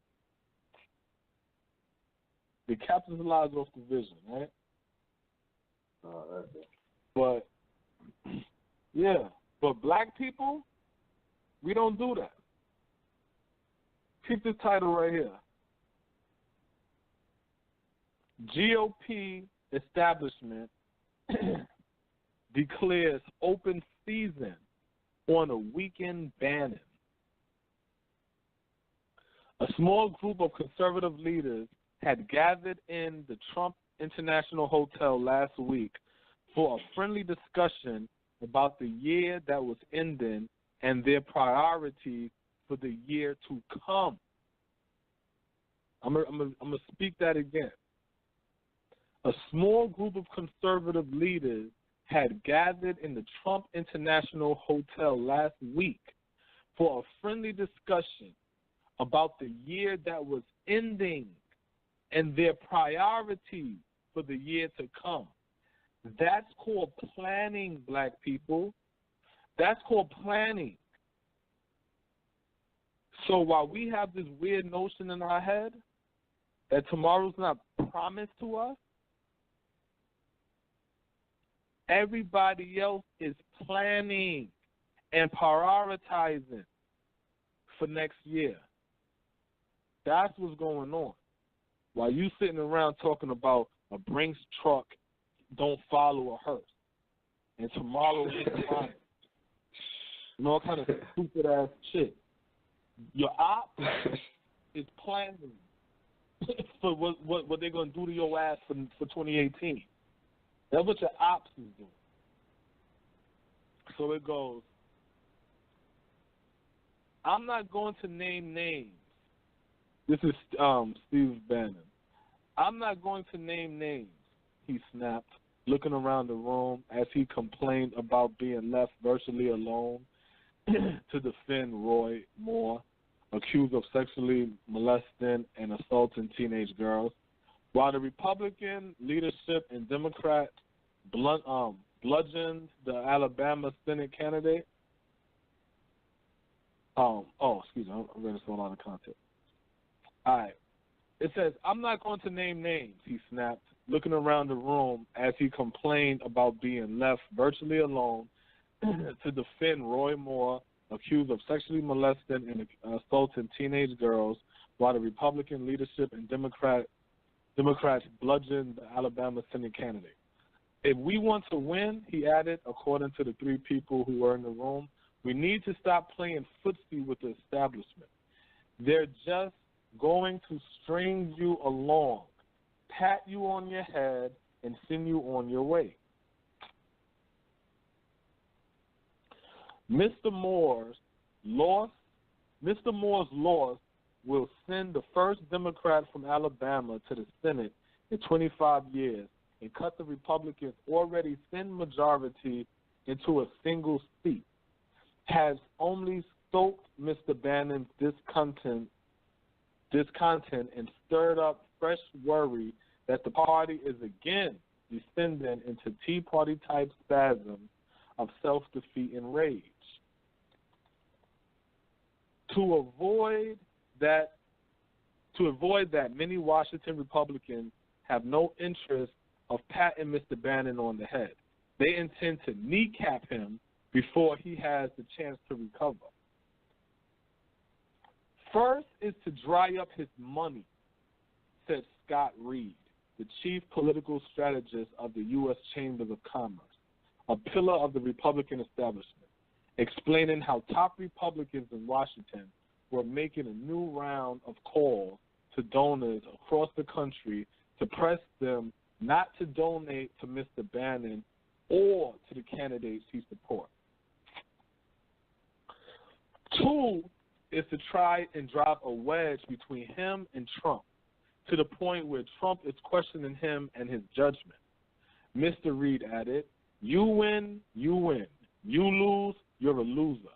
They capitalize off the division, right? Oh, that's it. But, yeah. But black people, we don't do that. Keep this title right here. GOP establishment declares open season on a weekend banning. A small group of conservative leaders had gathered in the Trump International Hotel last week for a friendly discussion about the year that was ending and their priorities for the year to come. I'm gonna speak that again. A small group of conservative leaders had gathered in the Trump International Hotel last week for a friendly discussion about the year that was ending and their priorities for the year to come. That's called planning, black people. That's called planning. So while we have this weird notion in our head that tomorrow's not promised to us, everybody else is planning and prioritizing for next year. That's what's going on. While you sitting around talking about a Brinks truck don't follow a hearse, and tomorrow is fine, and all kind of stupid ass shit. Your op is planning for what they're gonna do to your ass for 2018. That's what your ops is doing. So it goes, I'm not going to name names. This is Steve Bannon. I'm not going to name names, he snapped, looking around the room as he complained about being left virtually alone to defend Roy Moore, accused of sexually molesting and assaulting teenage girls. While the Republican leadership and Democrats bludgeoned the Alabama Senate candidate. Excuse me, I'm reading this out of context. All right. It says, I'm not going to name names, he snapped, looking around the room as he complained about being left virtually alone to defend Roy Moore, accused of sexually molesting and assaulting teenage girls, while the Republican leadership and Democrats bludgeoned the Alabama Senate candidate. If we want to win, he added, according to the three people who were in the room, we need to stop playing footsie with the establishment. They're just going to string you along, pat you on your head, and send you on your way. Mr. Moore's loss will send the first Democrat from Alabama to the Senate in 25 years and cut the Republicans' already thin majority into a single seat, has only stoked Mr. Bannon's discontent and stirred up fresh worry that the party is again descending into Tea Party-type spasms of self-defeat and rage. To avoid that, many Washington Republicans have no interest of patting Mr. Bannon on the head. They intend to kneecap him before he has the chance to recover. First is to dry up his money, said Scott Reed, the chief political strategist of the U.S. Chambers of Commerce, a pillar of the Republican establishment, explaining how top Republicans in Washington were making a new round of calls to donors across the country to press them not to donate to Mr. Bannon or to the candidates he supports. 2 is to try and drive a wedge between him and Trump to the point where Trump is questioning him and his judgment. Mr. Reed added, "You win, you win. You lose, you're a loser."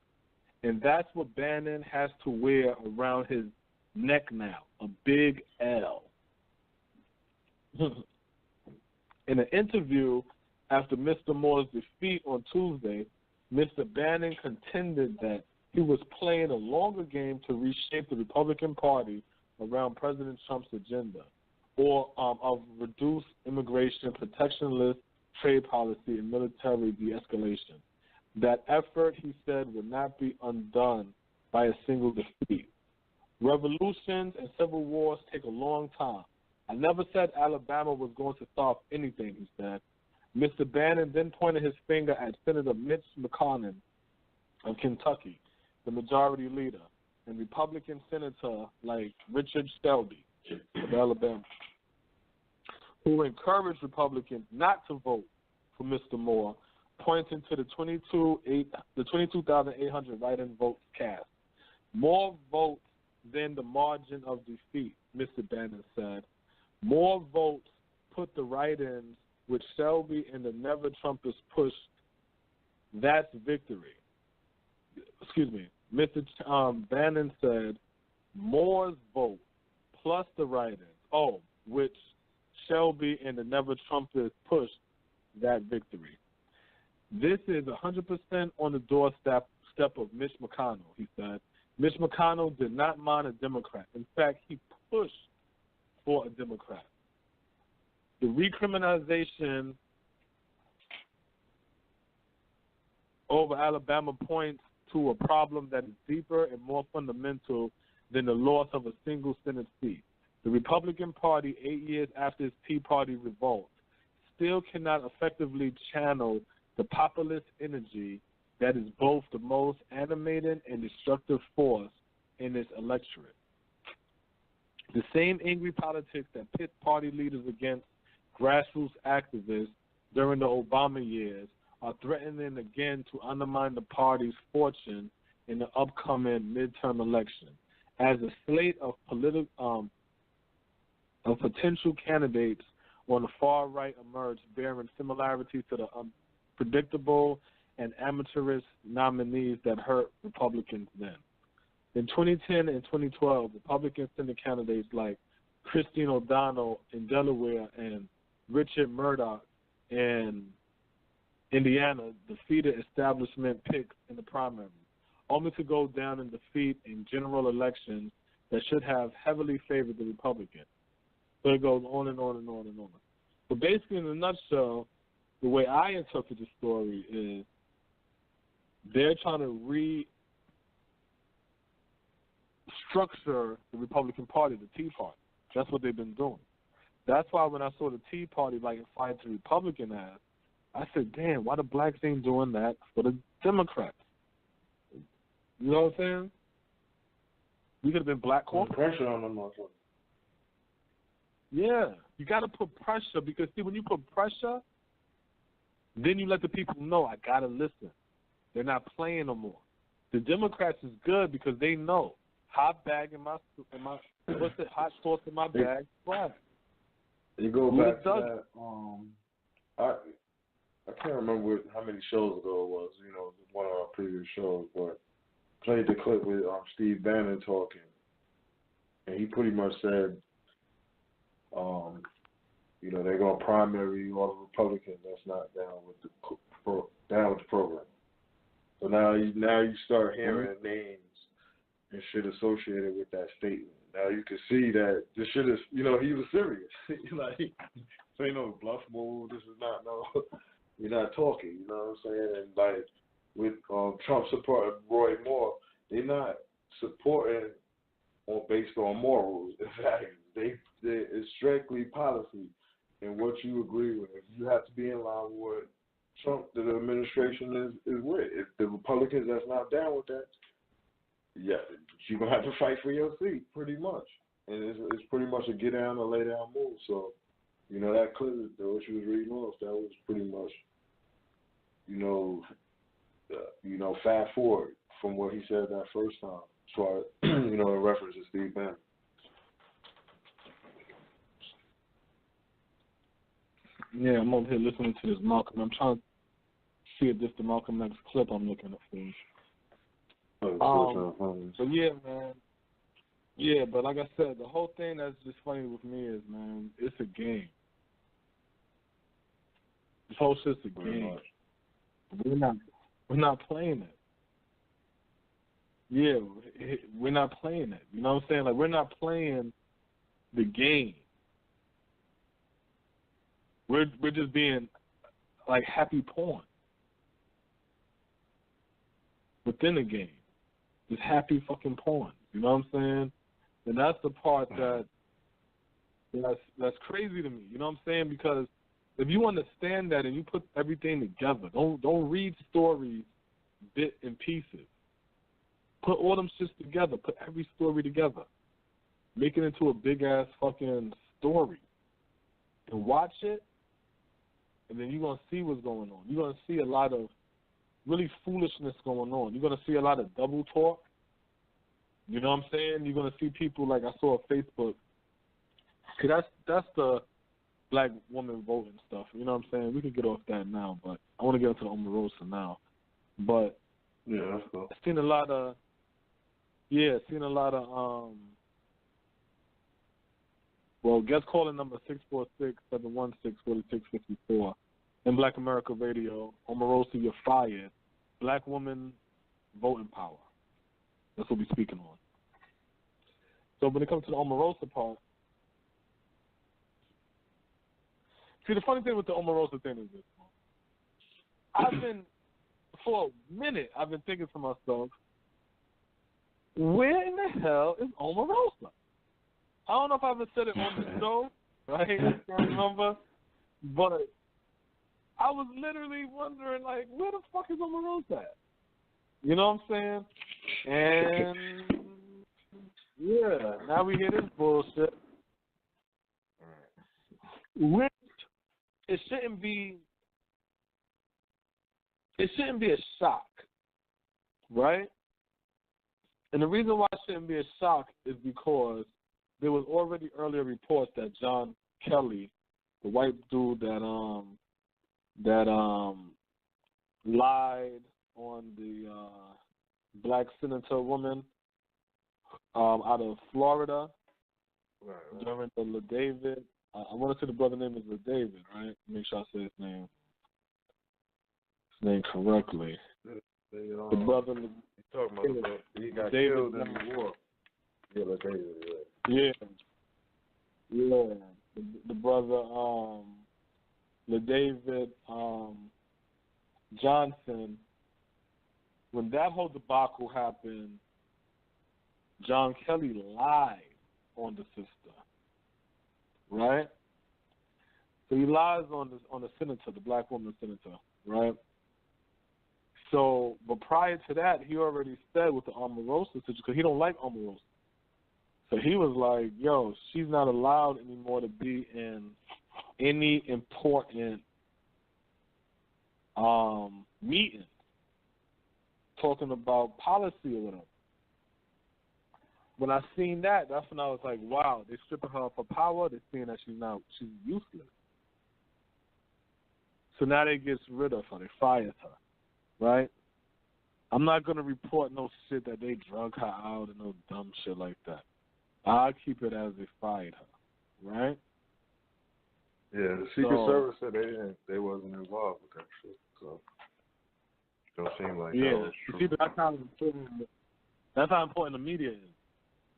And that's what Bannon has to wear around his neck now, a big L. In an interview after Mr. Moore's defeat on Tuesday, Mr. Bannon contended that he was playing a longer game to reshape the Republican Party around President Trump's agenda, or of reduced immigration, protectionist trade policy, and military de-escalation. That effort, he said, would not be undone by a single defeat. Revolutions and civil wars take a long time. I never said Alabama was going to stop anything, he said. Mr. Bannon then pointed his finger at Senator Mitch McConnell of Kentucky, the majority leader, and Republican senator like Richard Shelby of Alabama, who encouraged Republicans not to vote for Mr. Moore, pointing to the 22,800 write-in votes cast. More votes than the margin of defeat, Mr. Bannon said. More votes put the write-ins with Shelby and the never-Trumpers pushed. That's victory. Excuse me. Mr. Bannon said Moore's vote plus the write-ins, which Shelby and the never-Trumpers pushed that victory. This is 100% on the doorstep of Mitch McConnell, he said. Mitch McConnell did not mind a Democrat. In fact, he pushed for a Democrat. The recriminalization over Alabama points to a problem that is deeper and more fundamental than the loss of a single Senate seat. The Republican Party, 8 years after its Tea Party revolt, still cannot effectively channel the populist energy that is both the most animated and destructive force in its electorate. The same angry politics that pit party leaders against grassroots activists during the Obama years are threatening again to undermine the party's fortune in the upcoming midterm election, as a slate of potential candidates on the far right emerge, bearing similarities to the unpredictable and amateurish nominees that hurt Republicans then. In 2010 and 2012, Republican Senate candidates like Christine O'Donnell in Delaware and Richard Murdoch in Indiana defeated establishment picks in the primaries, only to go down in defeat in general elections that should have heavily favored the Republicans. So it goes on and on and on and on. But basically, in a nutshell, the way I interpret the story is they're trying to restructure the Republican Party, the Tea Party. That's what they've been doing. That's why when I saw the Tea Party fight the Republican ass, I said, damn, why the blacks ain't doing that for the Democrats? You know what I'm saying? We could have been black corporate. Pressure on them, also. Yeah, you got to put pressure because, see, when you put pressure, then you let the people know, I got to listen. They're not playing no more. The Democrats is good because they know hot bag in my what's it, hot sauce in my bag, right? You go back to that, I can't remember how many shows ago it was, one of our previous shows, but played the clip with Steve Bannon talking, and he pretty much said, they're going to primary all the Republicans that's not down with the program. So now you start hearing names and shit associated with that statement. Now you can see that this shit is, he was serious. Like, so ain't no bluff move. This is not you're not talking. You know what I'm saying? And like with Trump supporting Roy Moore, they're not supporting based on morals and values. It's strictly policy and what you agree with. You have to be in line with what Trump, the administration is with. If the Republicans that's not down with that, yeah, you're gonna have to fight for your seat, pretty much. and it's pretty much a get down or lay down move. So, you know, that clip that what you was reading off, that was pretty much, fast forward from what he said that first time, as far as, in reference to Steve Bannon. Yeah, I'm over here listening to this Malcolm. I'm trying to see if this the Malcolm X clip I'm looking for. So yeah, man. Yeah, but like I said, the whole thing that's just funny with me is, man, it's a game. This whole shit's a game. We're not playing it. Yeah, we're not playing it. You know what I'm saying? Like, we're not playing the game. We're just being like happy porn within the game. Just happy fucking porn. You know what I'm saying? And that's the part that's crazy to me. You know what I'm saying? Because if you understand that and you put everything together, don't read stories bit and pieces. Put all them shits together. Put every story together. Make it into a big ass fucking story. And watch it. And then you're going to see what's going on. You're going to see a lot of really foolishness going on. You're going to see a lot of double talk. You know what I'm saying? You're going to see people like I saw on Facebook. See, that's the black woman voting stuff. You know what I'm saying? We can get off that now, but I want to get into the Omarosa now. But yeah, that's cool. I've seen a lot of guest calling number 646-716-4654 in Black America Radio. Omarosa, you're fired. Black woman voting power. That's what we're speaking on. So when it comes to the Omarosa part, see, the funny thing with the Omarosa thing is this. For a minute, I've been thinking to myself, where in the hell is Omarosa? I don't know if I ever said it on the show, right? I can't remember. But I was literally wondering, like, where the fuck is Omarosa at? You know what I'm saying? And, yeah, now we hear this bullshit. Which, it shouldn't be a shock, right? And the reason why it shouldn't be a shock is because there was already earlier reports that John Kelly, the white dude that lied on the black senator woman out of Florida during the LaDavid. I want to say the brother name is LaDavid, right? Make sure I say his name correctly. The brother. You talking about he got David killed in the war. Yeah, LaDavid. Yeah. The brother LaDavid Johnson. When that whole debacle happened, John Kelly lied on the sister, right? So he lies on the senator, the black woman senator, right? So, but prior to that, he already said with the Omarosa situation, because he don't like Omarosa. So he was like, yo, she's not allowed anymore to be in any important meetings talking about policy or whatever. When I seen that, that's when I was like, wow, they're stripping her of her power. They're saying that she's useless. So now they get rid of her. They fired her, right? I'm not going to report no shit that they drug her out and no dumb shit like that. I'll keep it as they fired her, right? Yeah, the Secret Service said they wasn't involved with that shit, so it don't seem like that was true. See, that's how important the media is.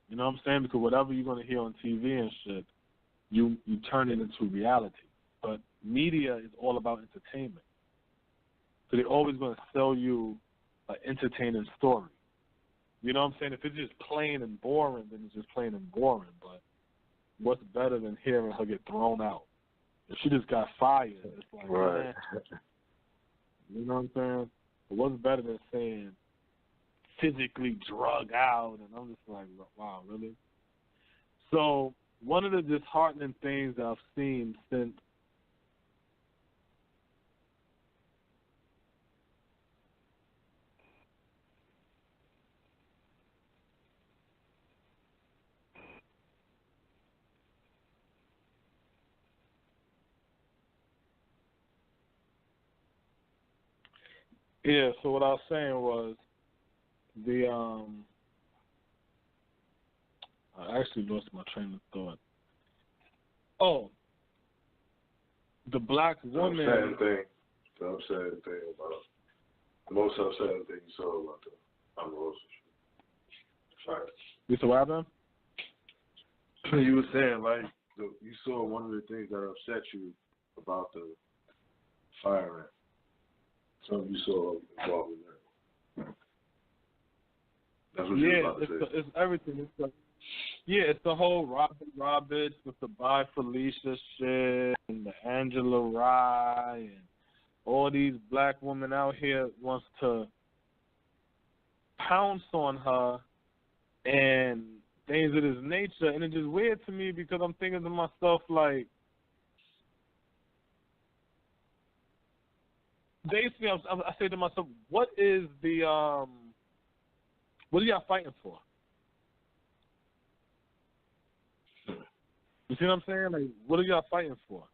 You know what I'm saying? Because whatever you're going to hear on TV and shit, you turn it into reality. But media is all about entertainment. So they're always going to sell you an entertaining story. You know what I'm saying? If it's just plain and boring, then it's just plain and boring. But what's better than hearing her get thrown out? If she just got fired, it's like, right. Man. You know what I'm saying? But what's better than saying physically drug out? And I'm just like, wow, really? So one of the disheartening things that I've seen since so what I was saying was I actually lost my train of thought. Oh, the black woman. The upsetting thing about the most upsetting thing you saw about the Omarosa shit. Right. You saw what happened? You were saying like you saw one of the things that upset you about the firing. Something you saw involved in that. That's what you were about to say. It's everything. It's the whole Robert Roberts with the Bye Felicia shit and the Angela Rye and all these black women out here wants to pounce on her and things of this nature. And it's just weird to me because I'm thinking to myself, like, basically I say to myself, what are y'all fighting for? You see what I'm saying? Like, what are y'all fighting for?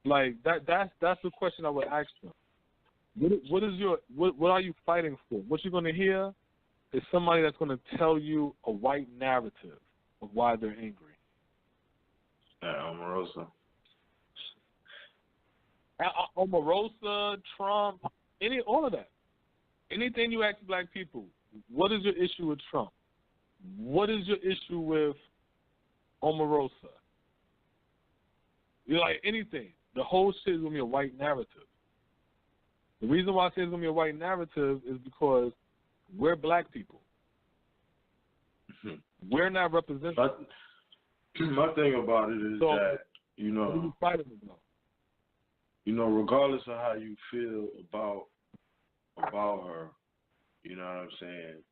Like that's the question I would ask them. What are you fighting for? What you're gonna hear is somebody that's gonna tell you a white narrative of why they're angry. Omarosa. Omarosa, Trump, all of that. Anything you ask black people, what is your issue with Trump? What is your issue with Omarosa? You're like anything. The whole shit is going to be a white narrative. The reason why I say it's going to be a white narrative is because we're black people. We're not represented. My thing about it is that, what are you fighting about? Regardless of how you feel about her, you know what I'm saying?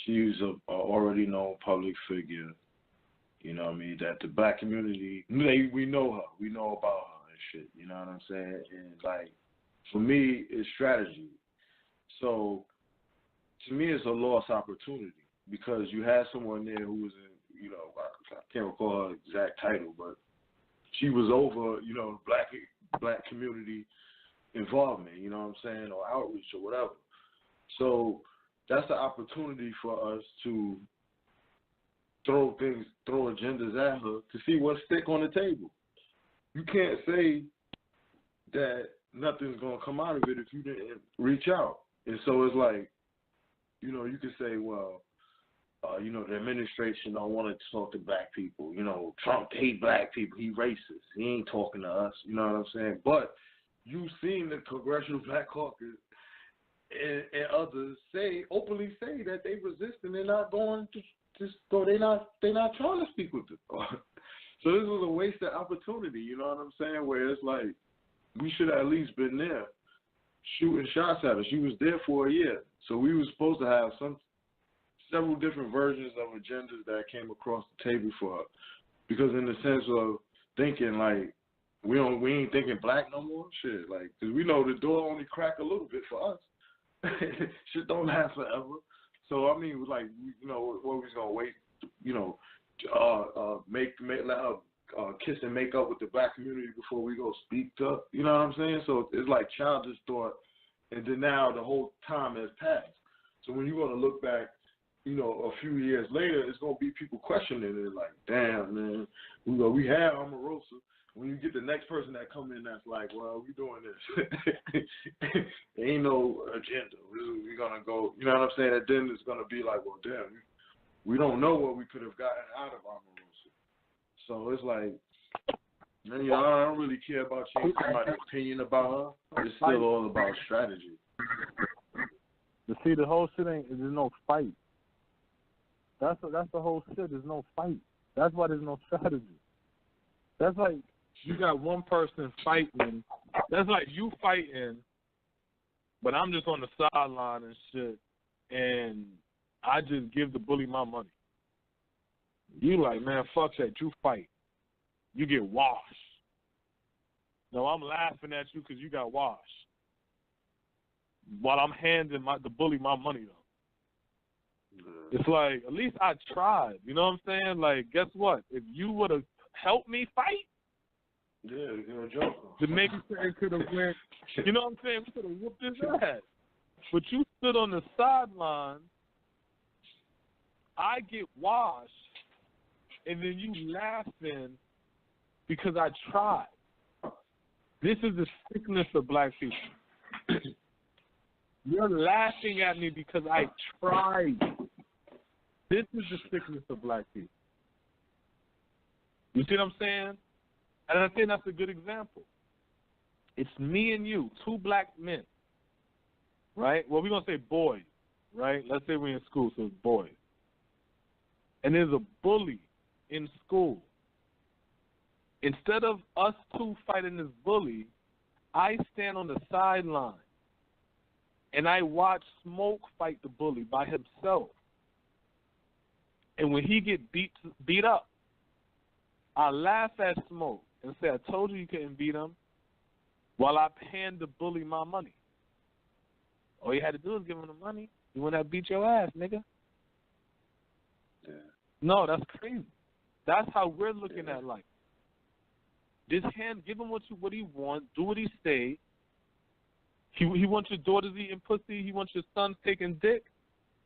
She's a already known public figure, you know what I mean, that the black community, we know her. We know about her and shit, you know what I'm saying? And, like, for me, it's strategy. So, to me, it's a lost opportunity because you had someone there who was in, I can't recall her exact title, but she was over, black community involvement, you know what I'm saying, or outreach or whatever. So that's the opportunity for us to throw agendas at her to see what stick on the table. You can't say that nothing's going to come out of it if you didn't reach out. And so it's like, you could say, well, the administration don't want to talk to black people. Trump hate black people. He racist. He ain't talking to us. You know what I'm saying? But you've seen the Congressional Black Caucus and others openly say that they resist and they're not going to just go. They're not trying to speak with them. So this was a wasted opportunity. You know what I'm saying? Where it's like we should have at least been there shooting shots at her. She was there for a year, so we were supposed to have several different versions of agendas that came across the table for her. Because in the sense of thinking like we ain't thinking black no more, shit. Like, cause we know the door only crack a little bit for us. Shit don't last forever. So I mean, like, what we was gonna wait, let her kiss and make up with the black community before we go speak to her. You know what I'm saying? So it's like childish thought, and then now the whole time has passed. So when you're gonna look back, a few years later, it's gonna be people questioning it, like, damn, man, we had Omarosa. When you get the next person that come in, that's like, well, we doing this. There ain't no agenda. We're gonna go. You know what I'm saying? And then it's gonna be like, well, damn, we don't know what we could have gotten out of Omarosa. So it's like, I don't really care about changing my opinion about her. It's still all about strategy. You see, the whole shit there's no fight. That's the whole shit. There's no fight. That's why there's no strategy. That's like you got one person fighting. That's like you fighting, but I'm just on the sideline and shit. And I just give the bully my money. You like, man, fuck that. You fight. You get washed. No, I'm laughing at you because you got washed. While I'm handing the bully my money, though. It's like, at least I tried. You know what I'm saying? Like, guess what? If you would have helped me fight, you're a joker. Then maybe it could have went. You know what I'm saying? We could have whooped his ass. But you stood on the sideline. I get washed, and then you laughing because I tried. This is the sickness of black people. You're laughing at me because I tried. This is the sickness of black people. You see what I'm saying? And I think that's a good example. It's me and you, two black men, right? Well, we're going to say boys, right? Let's say we're in school, so it's boys. And there's a bully in school. Instead of us two fighting this bully, I stand on the sideline and I watch Smoke fight the bully by himself. And when he get beat up, I laugh at Smoke and say, I told you couldn't beat him, while I hand the bully my money. All you had to do is give him the money. You wouldn't have beat your ass, nigga. Yeah. No, that's crazy. That's how we're looking at life. Just give him what he wants, do what he say. He wants your daughters eating pussy. He wants your sons taking dick.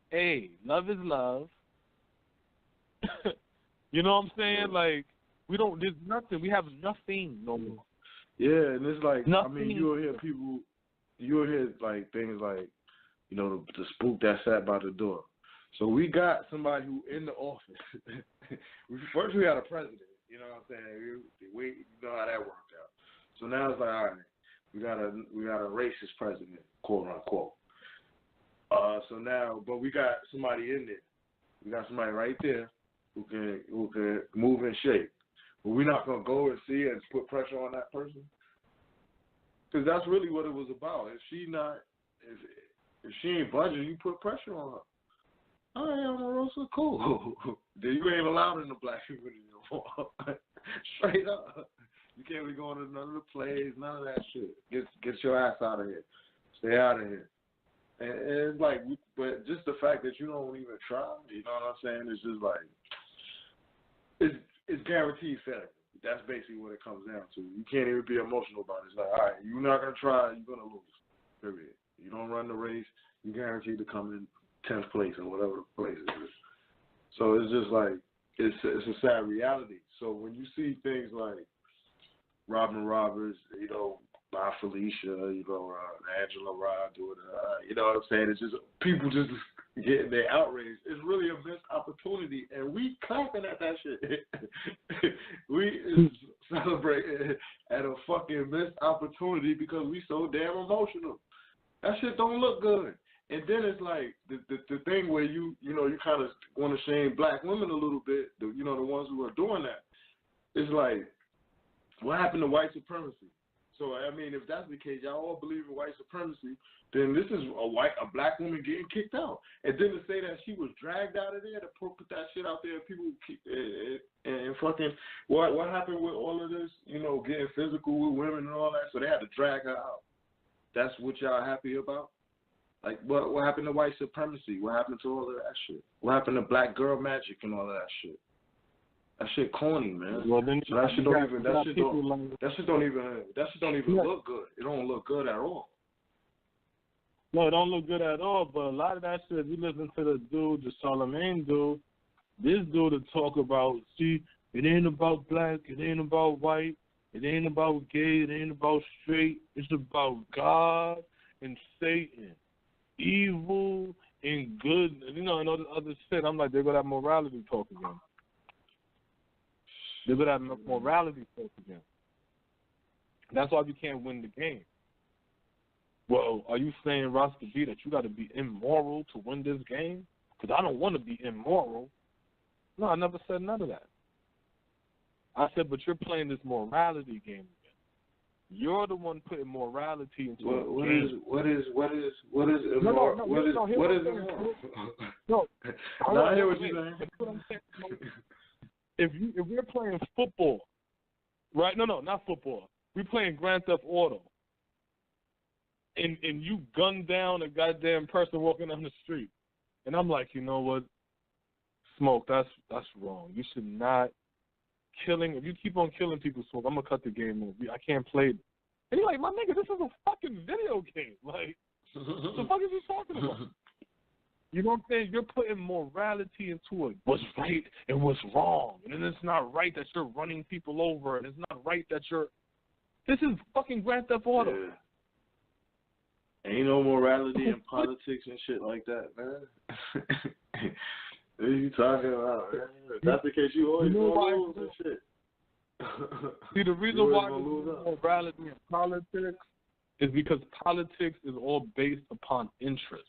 Hey, love is love. You know what I'm saying? Like, there's nothing. We have nothing no more. Yeah, and it's like, nothing. I mean, you'll hear like things like, you know, the spook that sat by the door. So we got somebody who in the office. First we had a president, you know what I'm saying? We you know how that worked out. So now it's like, all right, we got a racist president, quote unquote. So now, but we got somebody in there. We got somebody right there who can move and shake. But we're not gonna go and see and put pressure on that person, because that's really what it was about. If she ain't budging, you put pressure on her. All right, Omarosa, cool. Then you ain't allowed in the black community no more. Straight up, you can't be going to none of the plays, none of that shit. Get your ass out of here. Stay out of here. And it's like, but just the fact that you don't even try, you know what I'm saying? It's just like, it's guaranteed failure. That's basically what it comes down to. You can't even be emotional about it. It's like, all right, you're not going to try, you're going to lose, period. You don't run the race, you're guaranteed to come in 10th place or whatever the place is. So it's just like, it's a sad reality. So when you see things like Robin Roberts, you know, by Felicia, you know, Angela Rod doing you know what I'm saying? It's just people just getting their outrage. It's really a missed opportunity, and we clapping at that shit. We is celebrating at a fucking missed opportunity because we so damn emotional. That shit don't look good. And then it's like the thing where you know you kind of want to shame black women a little bit. You know, the ones who are doing that. It's like, what happened to white supremacy? So, I mean, if that's the case, y'all all believe in white supremacy, then this is a black woman getting kicked out. And then to say that she was dragged out of there to put that shit out there, people and fucking, what happened with all of this, you know, getting physical with women and all that? So they had to drag her out. That's what y'all happy about? Like, what happened to white supremacy? What happened to all of that shit? What happened to black girl magic and all of that shit? That shit corny, man. Well, then so that shit don't even look good. It don't look good at all. No, it don't look good at all. But a lot of that shit, you listen to the dude, the Charlemagne dude. This dude to talk about, see, it ain't about black, it ain't about white, it ain't about gay, it ain't about straight. It's about God and Satan, evil and good, you know, and all this other shit. I'm like, they're gonna have morality talk again. They're going to have morality talk again. That's why we can't win the game. Well, are you saying, Rasta B, that you got to be immoral to win this game? Because I don't want to be immoral. No, I never said none of that. I said, but you're playing this morality game again. You're the one putting morality into what game. is immoral? No, I hear what you're saying. If we're playing football, right? No, not football. We're playing Grand Theft Auto, and you gun down a goddamn person walking down the street, and I'm like, you know what? Smoke, that's wrong. You should not killing. If you keep on killing people, Smoke, I'm gonna cut the game off. I can't play. And you're like, my nigga, this is a fucking video game. Like, what the fuck is you talking about? You know what I'm saying? You're putting morality into it. What's right and what's wrong. And then it's not right that you're running people over. And it's not right that you're... This is fucking Grand Theft Auto. Yeah. Ain't no morality in politics and shit like that, man. What are you talking about, man? If that's the case, you always gonna lose and shit. See, the reason why there's no morality in politics is because politics is all based upon interest.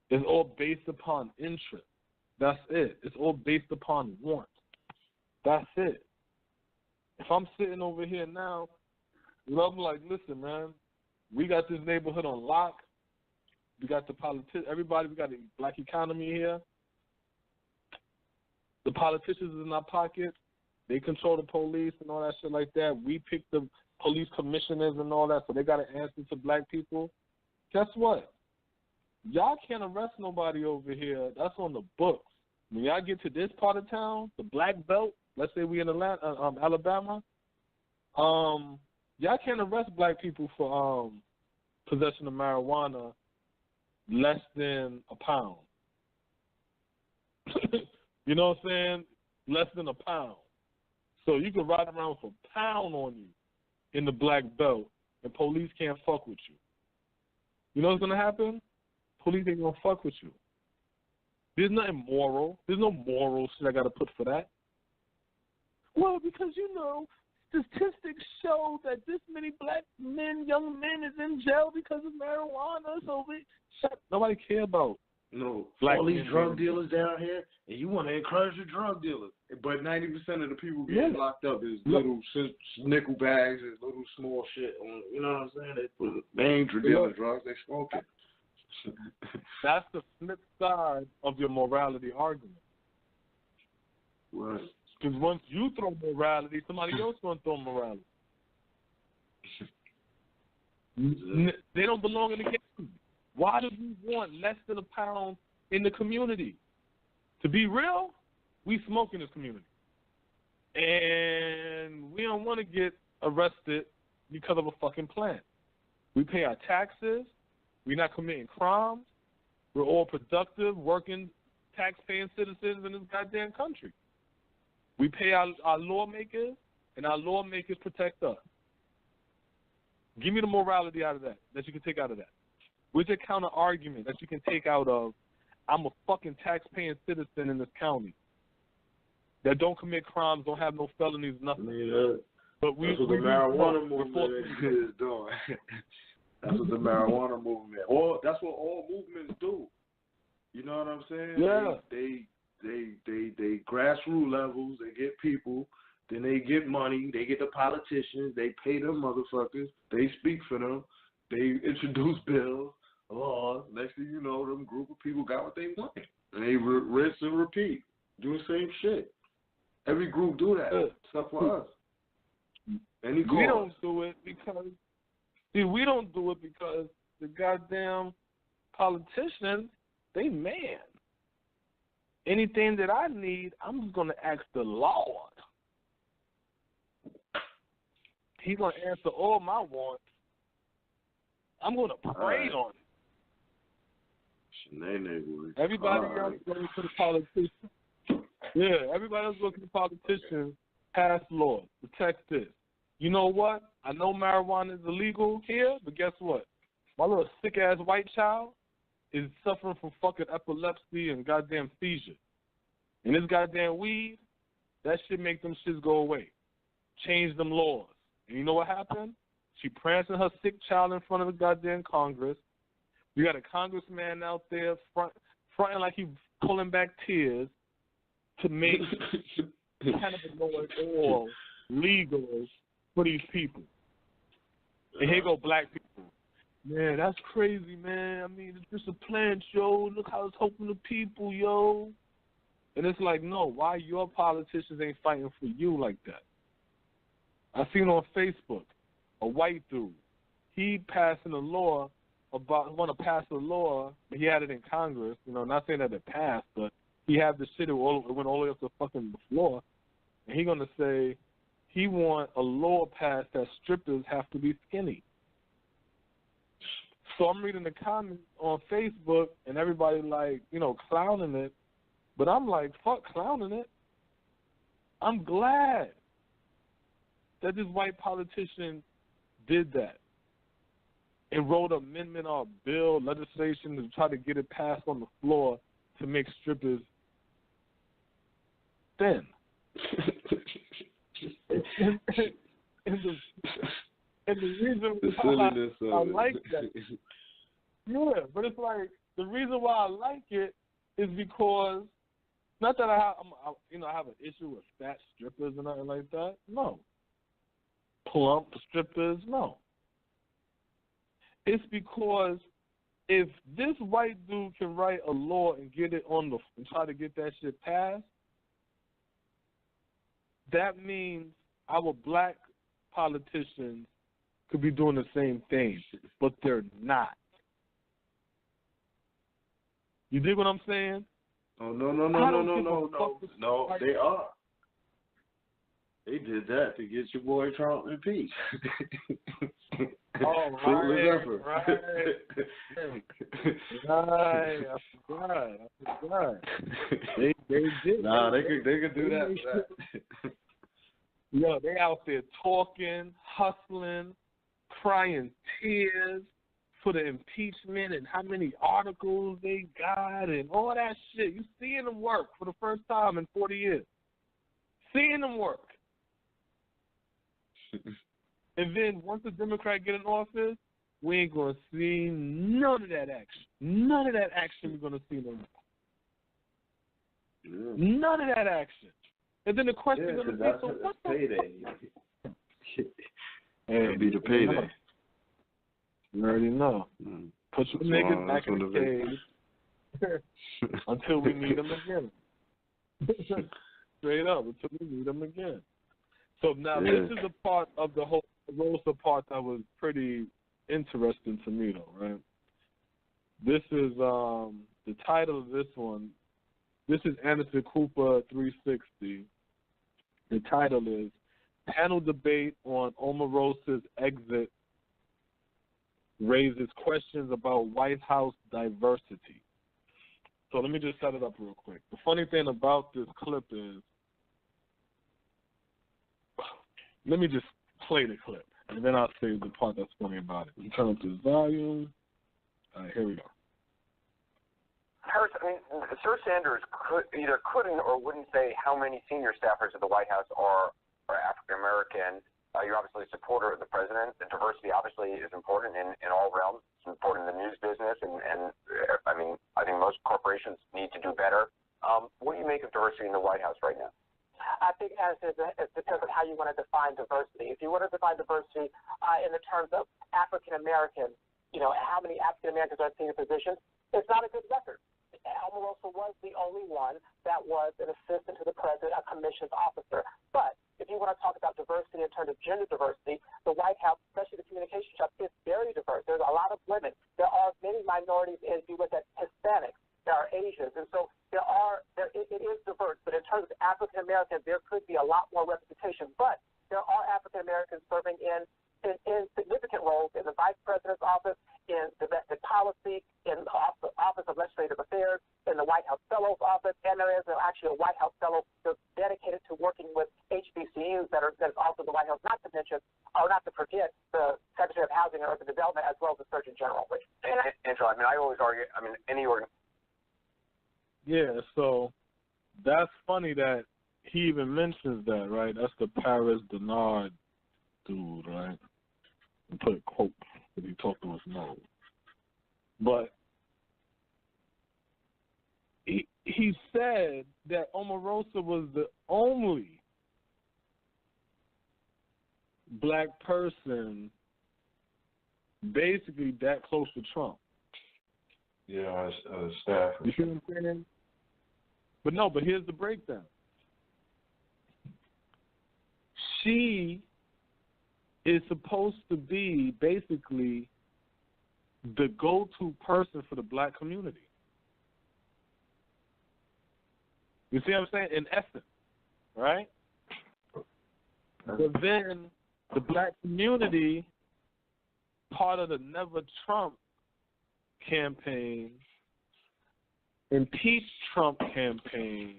It's all based upon interest. That's it. It's all based upon want. That's it. If I'm sitting over here now, I'm like, listen, man, we got this neighborhood on lock. We got the politics. Everybody, we got the black economy here. The politicians is in our pockets. They control the police and all that shit like that. We pick the police commissioners and all that, so they got to answer to black people. Guess what? Y'all can't arrest nobody over here. That's on the books. When y'all get to this part of town, the black belt, let's say we in Alabama, y'all can't arrest black people for possession of marijuana less than a pound. You know what I'm saying? Less than a pound. So you can ride around with a pound on you in the black belt, and police can't fuck with you. You know what's going to happen? Police ain't going to fuck with you. There's nothing moral. There's no moral shit I got to put for that. Well, because, you know, statistics show that this many black men, young men, is in jail because of marijuana. So nobody care about. No, black all these drug dealers down here, and you want to encourage the drug dealers. But 90% of the people getting locked up is little nickel bags and little small shit. You know what I'm saying? They ain't dealing drugs, they smoking. That's the flip side of your morality argument. Right. Because once you throw morality, somebody else going to throw morality. They don't belong in the game. Why do we want less than a pound in the community? To be real, we smoke in this community. And we don't want to get arrested because of a fucking plant. We pay our taxes. We're not committing crimes. We're all productive, working, tax-paying citizens in this goddamn country. We pay our lawmakers, and our lawmakers protect us. Give me the morality out of that you can take out of that. Where's your counter argument that you can take out of, I'm a fucking tax-paying citizen in this county that don't commit crimes, don't have no felonies, nothing. But that's what the marijuana movement is doing. That's what the marijuana movement, that's what all movements do. You know what I'm saying? Yeah. They grassroots levels, they get people, then they get money, they get the politicians, they pay them motherfuckers, they speak for them, they introduce bills, laws. Next thing you know, them group of people got what they want. And they rinse and repeat, do the same shit. Every group do that, except for us. We don't do it because the goddamn politicians, they man. Anything that I need, I'm just going to ask the Lord. He's going to answer all my wants. I'm going to pray on it. Everybody else goes to the politician. Yeah, everybody else goes to the politician, pass laws, protect this. You know what? I know marijuana is illegal here, but guess what? My little sick-ass white child is suffering from fucking epilepsy and goddamn seizure. And this goddamn weed, that shit make them shits go away. Change them laws. And you know what happened? She prancing her sick child in front of the goddamn Congress. We got a congressman out there fronting like he's pulling back tears to make cannabinoid oil legal for these people. And here go black people. Man, that's crazy, man. I mean, it's just a plant, yo. Look how it's helping the people, yo. And it's like, no, why your politicians ain't fighting for you like that? I seen on Facebook a white dude. He passing a law want to pass a law. He had it in Congress. You know, not saying that it passed, but he had the shit. It went all the way up to fucking the floor. And he gonna say he want a law passed that strippers have to be skinny. So I'm reading the comments on Facebook, and everybody like, you know, clowning it. But I'm like, fuck clowning it. I'm glad that this white politician did that and wrote an amendment or bill, legislation to try to get it passed on the floor to make strippers thin. and the reason why I like that, yeah, but it's like the reason why I like it is because not that I have an issue with fat strippers and nothing like that. No. Plump strippers, no. It's because if this white dude can write a law and get it on and try to get that shit passed, that means our black politicians could be doing the same thing, but they're not. You dig what I'm saying? Oh, no, they are. They did that to get your boy Trump impeached. Oh, right. I forgot. They did. Nah, they could do that. Yo, they out there talking, hustling, crying tears for the impeachment and how many articles they got and all that shit. You seeing them work for the first time in 40 years. Seeing them work. And then once the Democrat get in office, we ain't going to see none of that action. None of that action we're going to see no more. Yeah. None of that action. And then the question is going to be, so what's payday? It'll be the payday. You already know. Put your niggas back in the cage until we meet them again. Straight up, until we meet them again. So now this is a part of the whole Omarosa part that was pretty interesting to me, though, right? This is the title of this one. This is Anderson Cooper 360. The title is Panel Debate on Omarosa's Exit Raises Questions About White House Diversity. So let me just set it up real quick. The funny thing about this clip is, let me just play the clip, and then I'll say the part that's funny about it. You turn up the volume. All right, here we go. Harris, I mean, Sir Sanders couldn't or wouldn't say how many senior staffers at the White House are African American. You're obviously a supporter of the president. And diversity obviously is important in all realms. It's important in the news business, and I mean, I think most corporations need to do better. What do you make of diversity in the White House right now? I think it depends on how you want to define diversity. If you want to define diversity in the terms of African Americans, you know, how many African Americans are in senior positions, it's not a good record. Omarosa was the only one that was an assistant to the president, a commissioned officer. But if you want to talk about diversity in terms of gender diversity, the White House, especially the communications shop, is very diverse. There's a lot of women. There are many minorities, if you look at Hispanics, there are Asians, and so it is diverse. But in terms of African Americans, there could be a lot more representation. But there are African Americans serving in significant roles in the vice president's office, in domestic policy, in the office of legislative affairs, in the White House fellow's office, and there is actually a White House fellow that's dedicated to working with HBCUs that is also the White House. Not to mention, or not to forget, the Secretary of Housing and Urban Development, as well as the Surgeon General. Angela, I mean, I always argue. I mean, any organ. Yeah, so that's funny that he even mentions that, right? That's the Paris Denard dude, right? And put a quote that he talked to his nose. But he said that Omarosa was the only black person basically that close to Trump. Yeah, staff. You see what I'm saying? But here's the breakdown. She is supposed to be basically the go-to person for the black community. You see what I'm saying? In essence, right? But then the black community, part of the Never Trump campaign, impeach Trump campaign,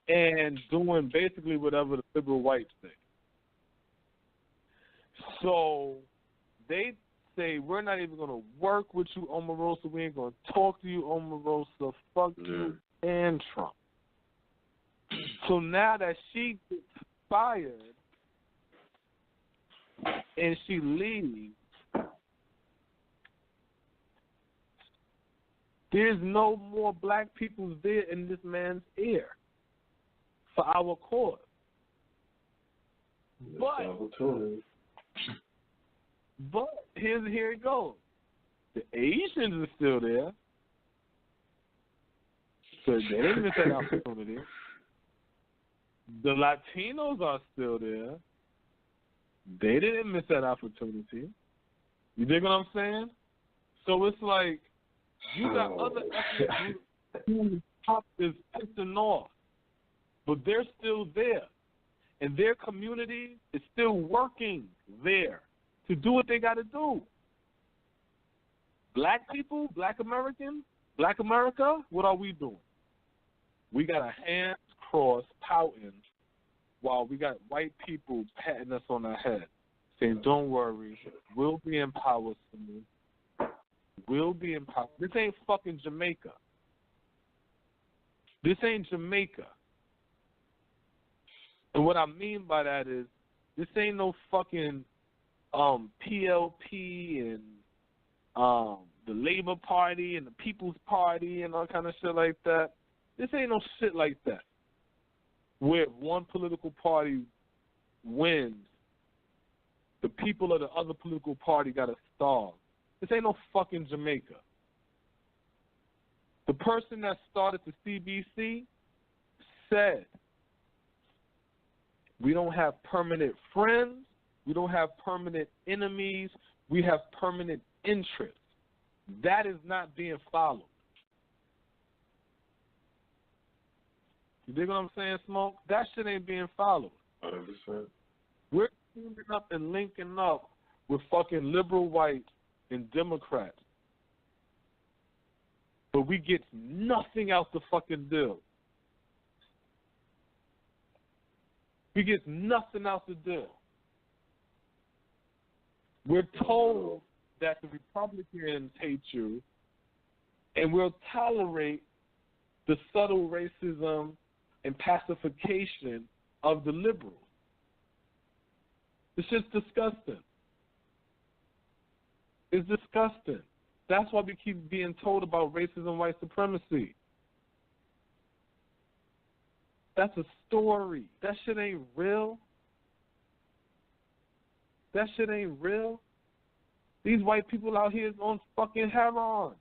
and doing basically whatever the liberal whites say. So they say, we're not even going to work with you, Omarosa. We ain't going to talk to you, Omarosa. Fuck you and Trump. So now that she gets fired and she leaves, there's no more black people there in this man's ear for our cause. But here it goes. The Asians are still there, so they didn't miss that opportunity. The Latinos are still there. They didn't miss that opportunity. You dig what I'm saying? So it's like you got other ethnic groups who top is pissing off, but they're still there, and their community is still working there to do what they got to do. Black people, Black Americans, Black America, what are we doing? We got our hands crossed, pouting, while we got white people patting us on our head, saying, don't worry, we'll be in power soon. We'll be in power. This ain't fucking Jamaica. This ain't Jamaica. And what I mean by that is, this ain't no fucking PLP and the Labor Party and the People's Party and all kind of shit like that. This ain't no shit like that, where if one political party wins, the people of the other political party got to starve. This ain't no fucking Jamaica. The person that started the CBC said, we don't have permanent friends, we don't have permanent enemies, we have permanent interests. That is not being followed. You dig what I'm saying, Smoke? That shit ain't being followed. 100%. We're teaming up and linking up with fucking liberal whites and Democrats, but we get nothing out the fucking deal. We get nothing out the deal. We're told that the Republicans hate you, and we'll tolerate the subtle racism and pacification of the liberals. It's just disgusting. It's disgusting. That's why we keep being told about racism and white supremacy. That's a story. That shit ain't real. That shit ain't real. These white people out here is on fucking heroin.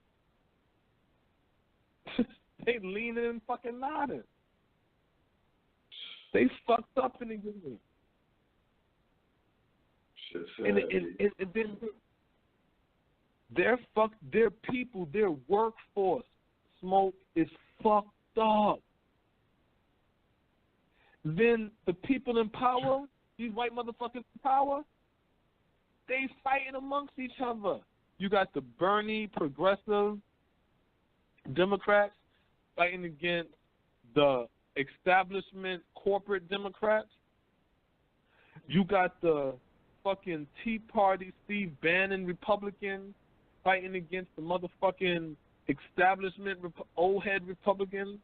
They leaning and fucking nodding. They fucked up in the game. And then their people, their workforce, Smoke, is fucked up. Then the people in power, these white motherfuckers in power, they fighting amongst each other. You got the Bernie progressive Democrats fighting against the establishment corporate Democrats. You got the fucking Tea Party Steve Bannon Republicans fighting against the motherfucking establishment old head Republicans.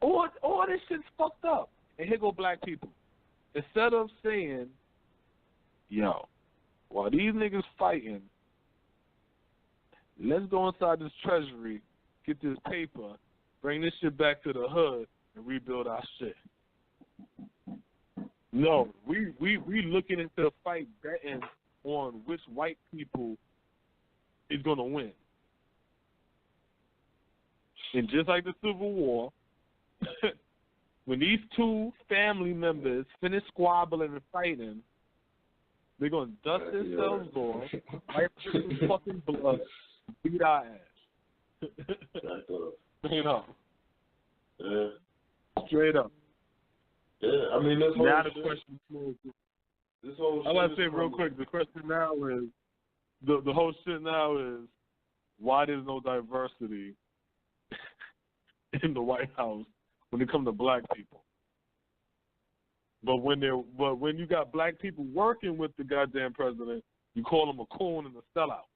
All this shit's fucked up. And here go black people. Instead of saying, yo, while these niggas fighting, let's go inside this treasury, get this paper, bring this shit back to the hood, and rebuild our shit. No, we looking into the fight betting on which white people is gonna win. And just like the Civil War, when these two family members finish squabbling and fighting, they're gonna dust themselves off, wipe some fucking blood, beat our ass. Straight up. Yeah. Straight up. Yeah, I mean, this whole now shit, the question is, this whole I want to shit say real quick, the question now is, the whole shit now is, why there's no diversity in the White House when it comes to black people? But when you got black people working with the goddamn president, you call them a coon and a sellout.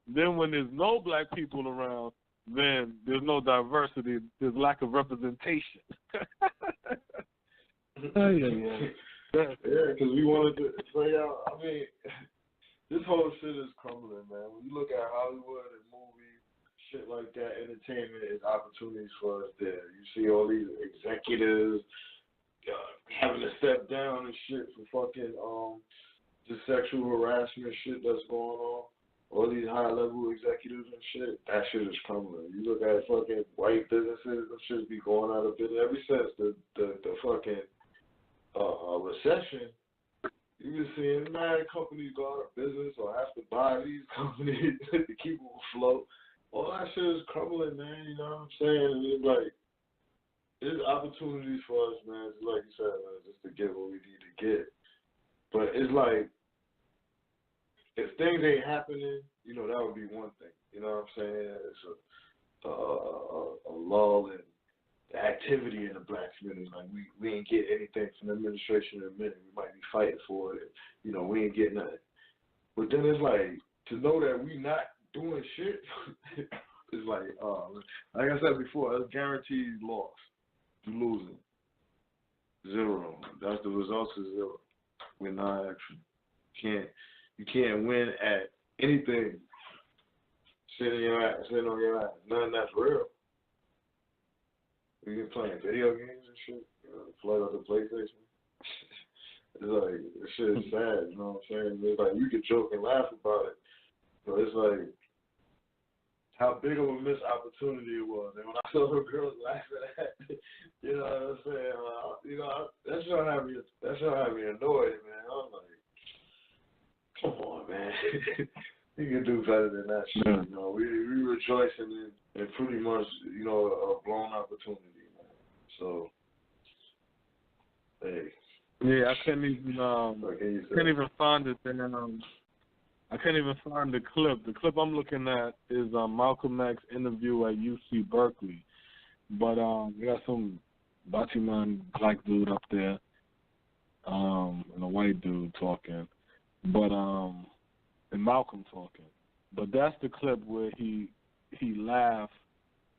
Then when there's no black people around, then there's no diversity. There's lack of representation. Yeah, because we wanted to play out. I mean, this whole shit is crumbling, man. When you look at Hollywood and movies, shit like that, entertainment is opportunities for us there. You see all these executives having to step down and shit for fucking the sexual harassment shit that's going on. All these high-level executives and shit, that shit is crumbling. You look at fucking white businesses, them shit be going out of business. Ever since the fucking recession, you've been seeing mad companies go out of business or have to buy these companies to keep them afloat. All that shit is crumbling, man. You know what I'm saying? And it's like, there's opportunities for us, man. Just like you said, man, just to get what we need to get. But it's like, if things ain't happening, you know, that would be one thing. You know what I'm saying? It's a lull in the activity in the black community. Like, we ain't get anything from the administration in a minute. We might be fighting for it. You know, we ain't getting nothing. But then it's like, to know that we not doing shit, it's like I said before, it's guaranteed loss. You're losing. 0. That's the results is 0. We're not actually you can't win at anything. Sitting on your ass. None that's real. We been playing video games and shit. Flood up the PlayStation. It's like, this shit is sad, you know what I'm saying? It's like, you could joke and laugh about it, but it's like, how big of a missed opportunity it was. And when I saw the girls laughing at it, you know what I'm saying? You know, that shit had me annoyed, man. I was like, come on, man. You can do better than that shit, you know. We rejoicing in pretty much, you know, a blown opportunity, man. So, hey. Yeah, I can't even find it. I can't even find the clip. The clip I'm looking at is Malcolm X's interview at UC Berkeley. But we got some Batiman black dude up there, and a white dude talking. But and Malcolm talking. But that's the clip where he laughed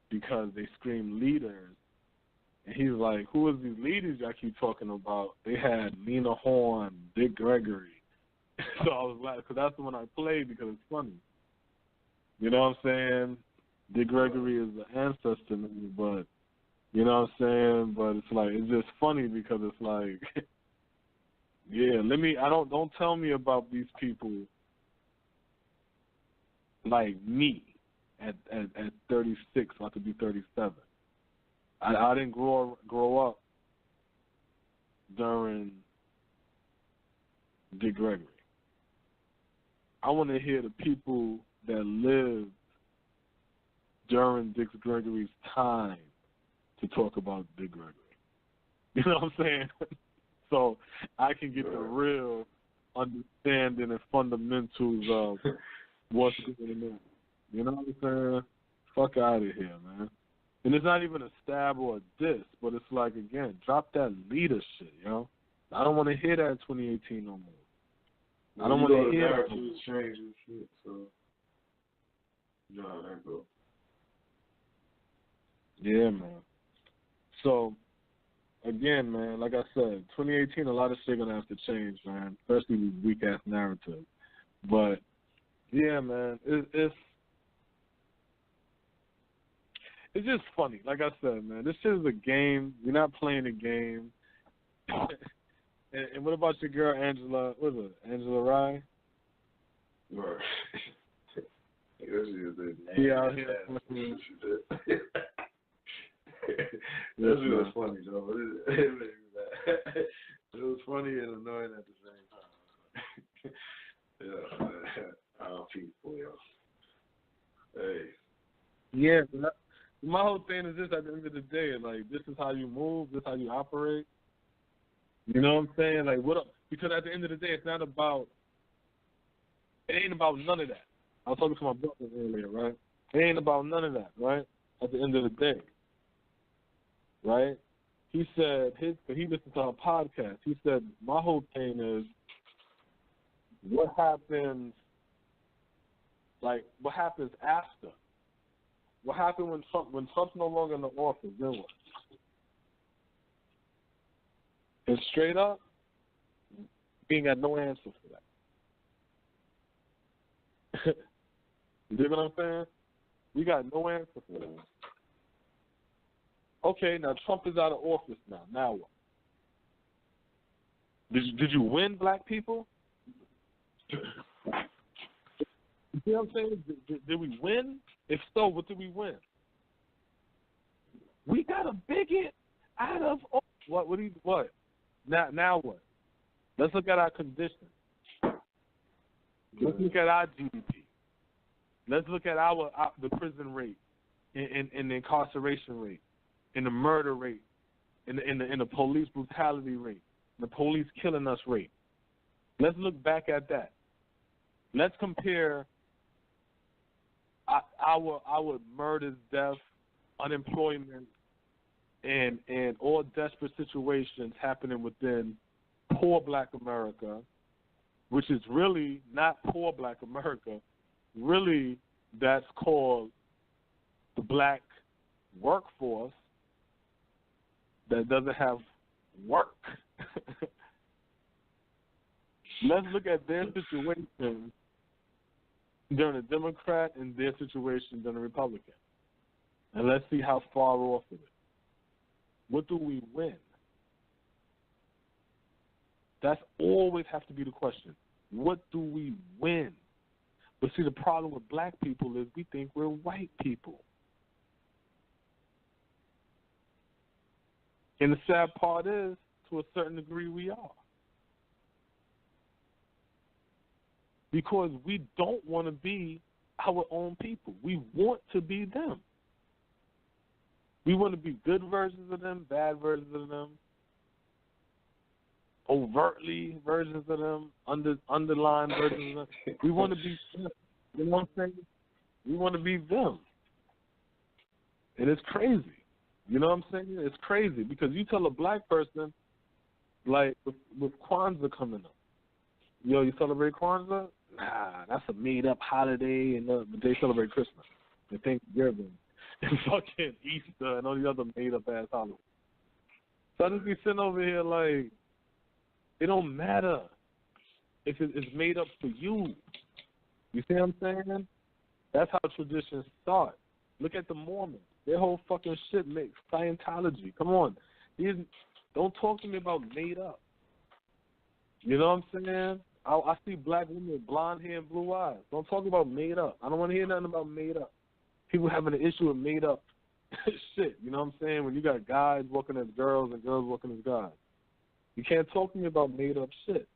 because they screamed leaders. And he's like, who is these leaders y'all keep talking about? They had Lena Horne, Dick Gregory. So I was like, because that's the one I played because it's funny. You know what I'm saying? Dick Gregory is the ancestor name, but you know what I'm saying? But it's like, it's just funny because it's like, yeah, don't tell me about these people like me at 36, about to be 37. I didn't grow up during Dick Gregory. I want to hear the people that lived during Dick Gregory's time to talk about Dick Gregory. You know what I'm saying? So I can get the real understanding and fundamentals of what's going on. You know what I'm saying? Fuck out of here, man. And it's not even a stab or a diss, but it's like, again, drop that leader shit, you know? I don't want to hear that in 2018 no more. I don't want to hear that. Change and shit, so you know how that goes. Yeah, man. So, again, man, like I said, 2018, a lot of shit gonna have to change, man, especially these weak-ass narratives. But, yeah, man, it's just funny. Like I said, man, this shit is a game. You're not playing a game. And what about your girl Angela? What is it? Angela Rye? Right. Yeah, out here. That shit was funny though. It was funny and annoying at the same time. Yeah, man. I'll people, yo. Hey. Yeah, my whole thing is this: at the end of the day, like, this is how you move, this is how you operate. You know what I'm saying? Like, what? Because at the end of the day, it's not about. It ain't about none of that. I was talking to my brother earlier, right? It ain't about none of that, right? At the end of the day, right? He said he listened to our podcast. He said my whole thing is what happens. Like, what happens after? What happened when Trump's no longer in the office? Then what? And straight up, we ain't got no answer for that. You dig what I'm saying? We got no answer for that. Okay, now Trump is out of office now. Now what? Did you win, black people? You see what I'm saying? Did we win? If so, what did we win? We got a bigot out of what? Now what? Let's look at our condition. Let's look at our GDP. Let's look at the prison rate, and the incarceration rate, and the murder rate, and the police brutality rate, the police killing us rate. Let's look back at that. Let's compare our murders, death, unemployment, and all desperate situations happening within poor black America, which is really not poor black America. Really, that's called the black workforce that doesn't have work. Let's look at their situation during a Democrat and their situation during a Republican. And let's see how far off it is. What do we win? That's always have to be the question. What do we win? But see, the problem with black people is we think we're white people. And the sad part is, to a certain degree, we are. Because we don't want to be our own people. We want to be them. We want to be good versions of them, bad versions of them, overtly versions of them, underlined versions of them. We want to be, you know what I'm saying? We want to be them. And it's crazy. You know what I'm saying? It's crazy because you tell a black person, like, with Kwanzaa coming up, yo, you celebrate Kwanzaa? Nah, that's a made-up holiday, and but they celebrate Christmas and Thanksgiving and fucking Easter and all the other made-up-ass holidays. So I just be sitting over here like, it don't matter if it's made up for you. You see what I'm saying? That's how traditions start. Look at the Mormons. Their whole fucking shit makes Scientology. Come on. Don't talk to me about made up. You know what I'm saying? I see black women with blonde hair and blue eyes. Don't talk about made up. I don't want to hear nothing about made up. People having an issue with made up shit. You know what I'm saying? When you got guys walking as girls and girls walking as guys. You can't talk to me about made up shit.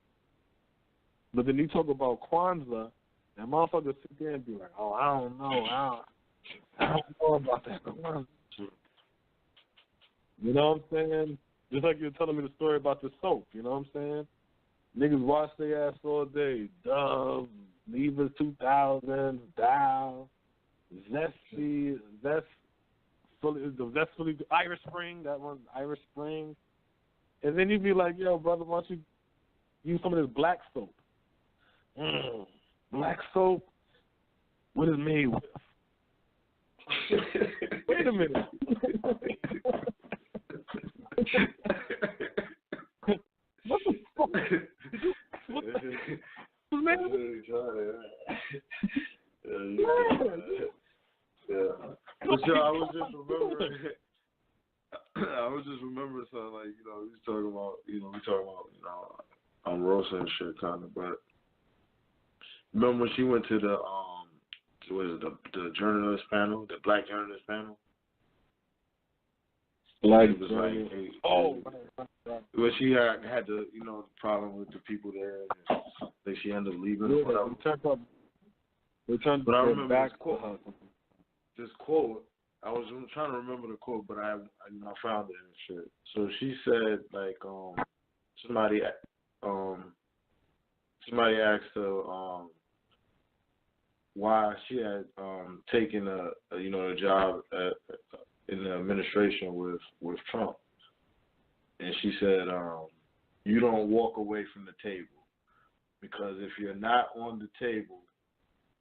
But then you talk about Kwanzaa, and motherfuckers sit there and be like, oh, I don't know. I don't know about that Kwanzaa. You know what I'm saying? Just like you're telling me the story about the soap. You know what I'm saying? Niggas wash their ass all day. Dove, Levi's 2000, Dow, Zesty, Zestfully, Irish Spring, that one, Irish Spring. And then you'd be like, yo, brother, why don't you use some of this black soap? Black soap? What is it made with? Wait a minute. What the fuck? What the man? Yeah. But yo, I was just remembering something, like, you was talking about, Omarosa and shit, kind of. But remember when she went to the the journalist panel, the black journalist panel? Like, it was right. Well, she had the the problem with the people there. And that she ended up leaving. Yeah, we turned but I remember back this quote. I was trying to remember the quote, but I found it and shit. So she said like somebody asked her why she had taken a job in the administration with Trump, and she said you don't walk away from the table, because if you're not on the table,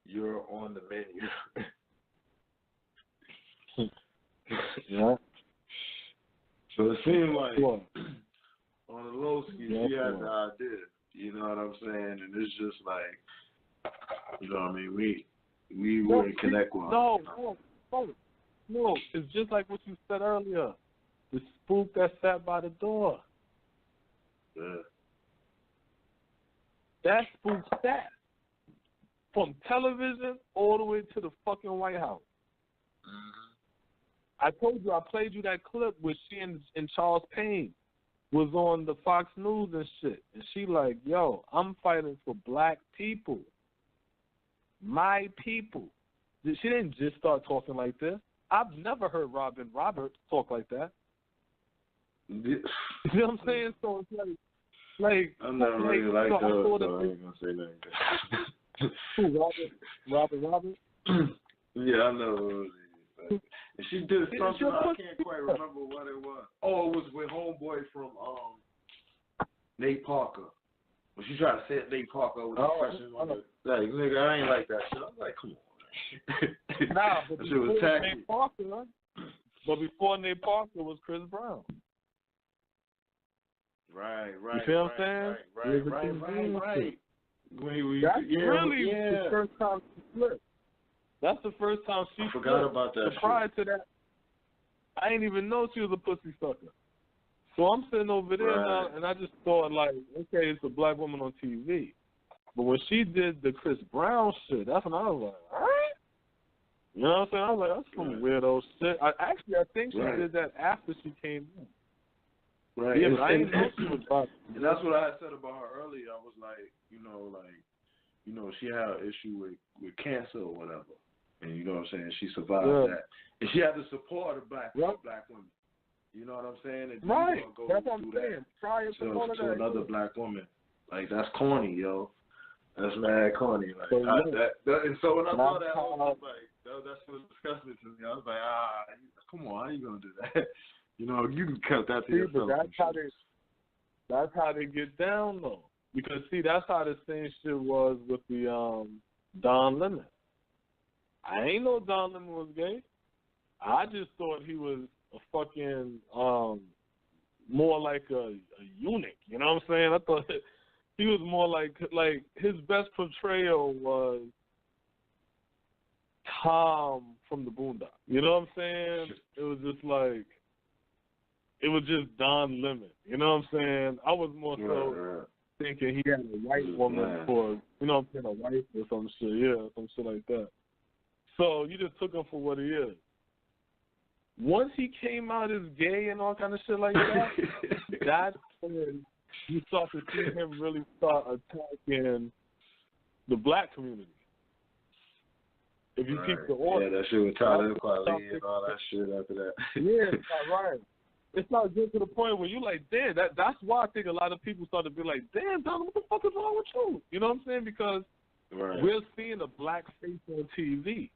you're on the menu. Yeah. So it seemed like on the low ski, she had the idea. You know what I'm saying? And it's just like, you know what I mean? We wouldn't connect with her. No. It's just like what you said earlier. The spook that sat by the door. Yeah. That spook sat from television all the way to the fucking White House. Mm-hmm. I told you, I played you that clip where she and Charles Payne was on the Fox News and shit. And she like, yo, I'm fighting for black people. My people. She didn't just start talking like this. I've never heard Robin Roberts talk like that. You know what I'm saying? So it's like I'm not really like her, so I ain't gonna say nothing. Who, Robin Roberts? Yeah, I know. And she did something, I can't quite remember what it was. Oh, it was with homeboy from Nate Parker. When she tried to say Nate Parker with the question on the, like, nigga, I ain't like that shit. I was like, come on. Nah, but that shit was tacky. Nate Parker, huh? But before Nate Parker was Chris Brown. Right. You feel what I'm saying? Right. That's really the first time she flipped. That's the first time she flipped. I forgot about that. Prior to that, I didn't even know she was a pussy sucker. So I'm sitting over there now, and I just thought, like, okay, it's a black woman on TV. But when she did the Chris Brown shit, that's when I was like, all right. You know what I'm saying? I was like, that's some weirdo shit. I think she did that after she came in. Right. Yeah, but I didn't know she was black. And that's what I had said about her earlier. I was like, she had an issue with cancer or whatever. And you know what I'm saying? She survived that. And she had the support of black women. You know what I'm saying? And right. Go that's what I'm saying. Prior to another black woman. Like, that's corny, yo. That's mad corny. Like, and so when I saw that, I was like, that's what disgusted me to me. I was like, come on, how you going to do that? You know, you can cut that to yourself. But that's how they get down, though. Because, see, that's how the same shit was with the Don Lemon. I ain't know Don Lemon was gay. I just thought he was a fucking more like a eunuch. You know what I'm saying? I thought he was more like his best portrayal was Tom from the Boondocks. You know what I'm saying? It was just like, it was just Don Lemon. You know what I'm saying? I was more so thinking he had a white woman for, you know what I'm saying, a wife or some shit. Yeah, some shit like that. So you just took him for what he is. Once he came out as gay and all kind of shit like that, that's when you start to see him really start attacking the black community. If you keep the order. Yeah, that shit with Tyler Quali and all that shit after that. Yeah, right. It's not good to the point where you're like, damn, that's why I think a lot of people start to be like, damn, Donald, what the fuck is wrong with you? You know what I'm saying? Because we're seeing a black face on TV.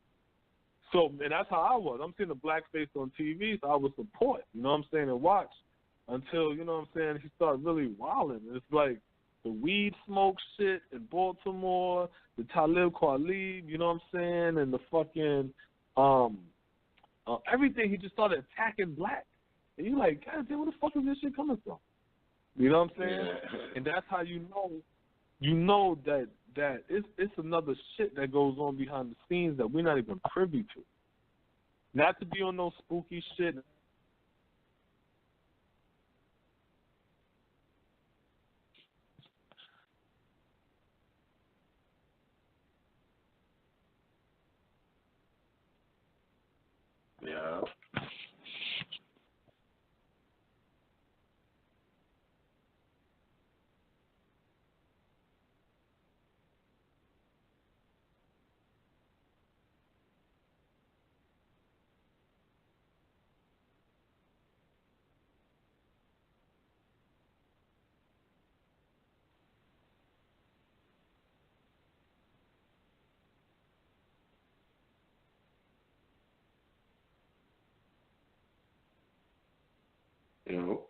So, and that's how I was. I'm seeing a black face on TV, so I would support, you know what I'm saying, and watch until, you know what I'm saying, he started really wilding. It's like the weed smoke shit in Baltimore, the Talib Kweli, you know what I'm saying, and the fucking, everything, he just started attacking black. And you're like, God damn, where the fuck is this shit coming from? You know what I'm saying? Yeah. And that's how you know that it's another shit that goes on behind the scenes that we're not even privy to. Not to be on no spooky shit. Yeah. You know.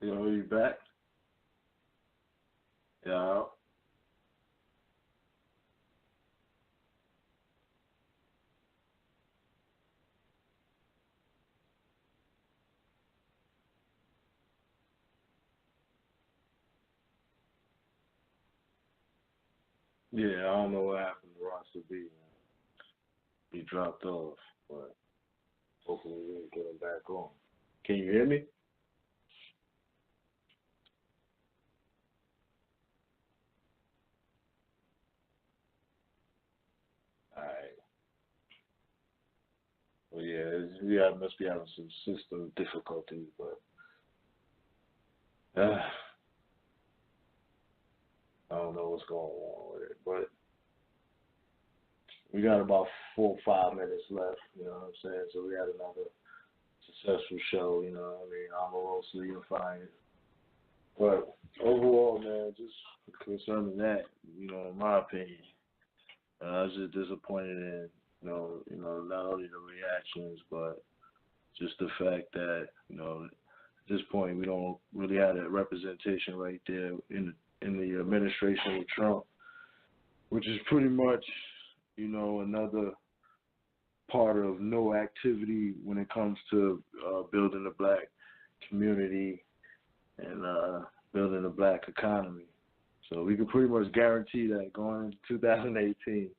You know, you back? Yeah. Yeah, I don't know what happened to Rasta B. He dropped off, but hopefully we can get him back on. Can you hear me? All right. Well, yeah, must be having some system difficulties, but I don't know what's going on with it. But we got about 4 or 5 minutes left, you know what I'm saying? So we had another successful show, you know what I mean? Omarosa unifying. But overall, man, just concerning that, you know, in my opinion, I was just disappointed in, you know, not only the reactions, but just the fact that, you know, at this point we don't really have that representation right there in the administration with Trump, which is pretty much, you know, another part of no activity when it comes to building the black community and building the black economy. So we can pretty much guarantee that going into 2018,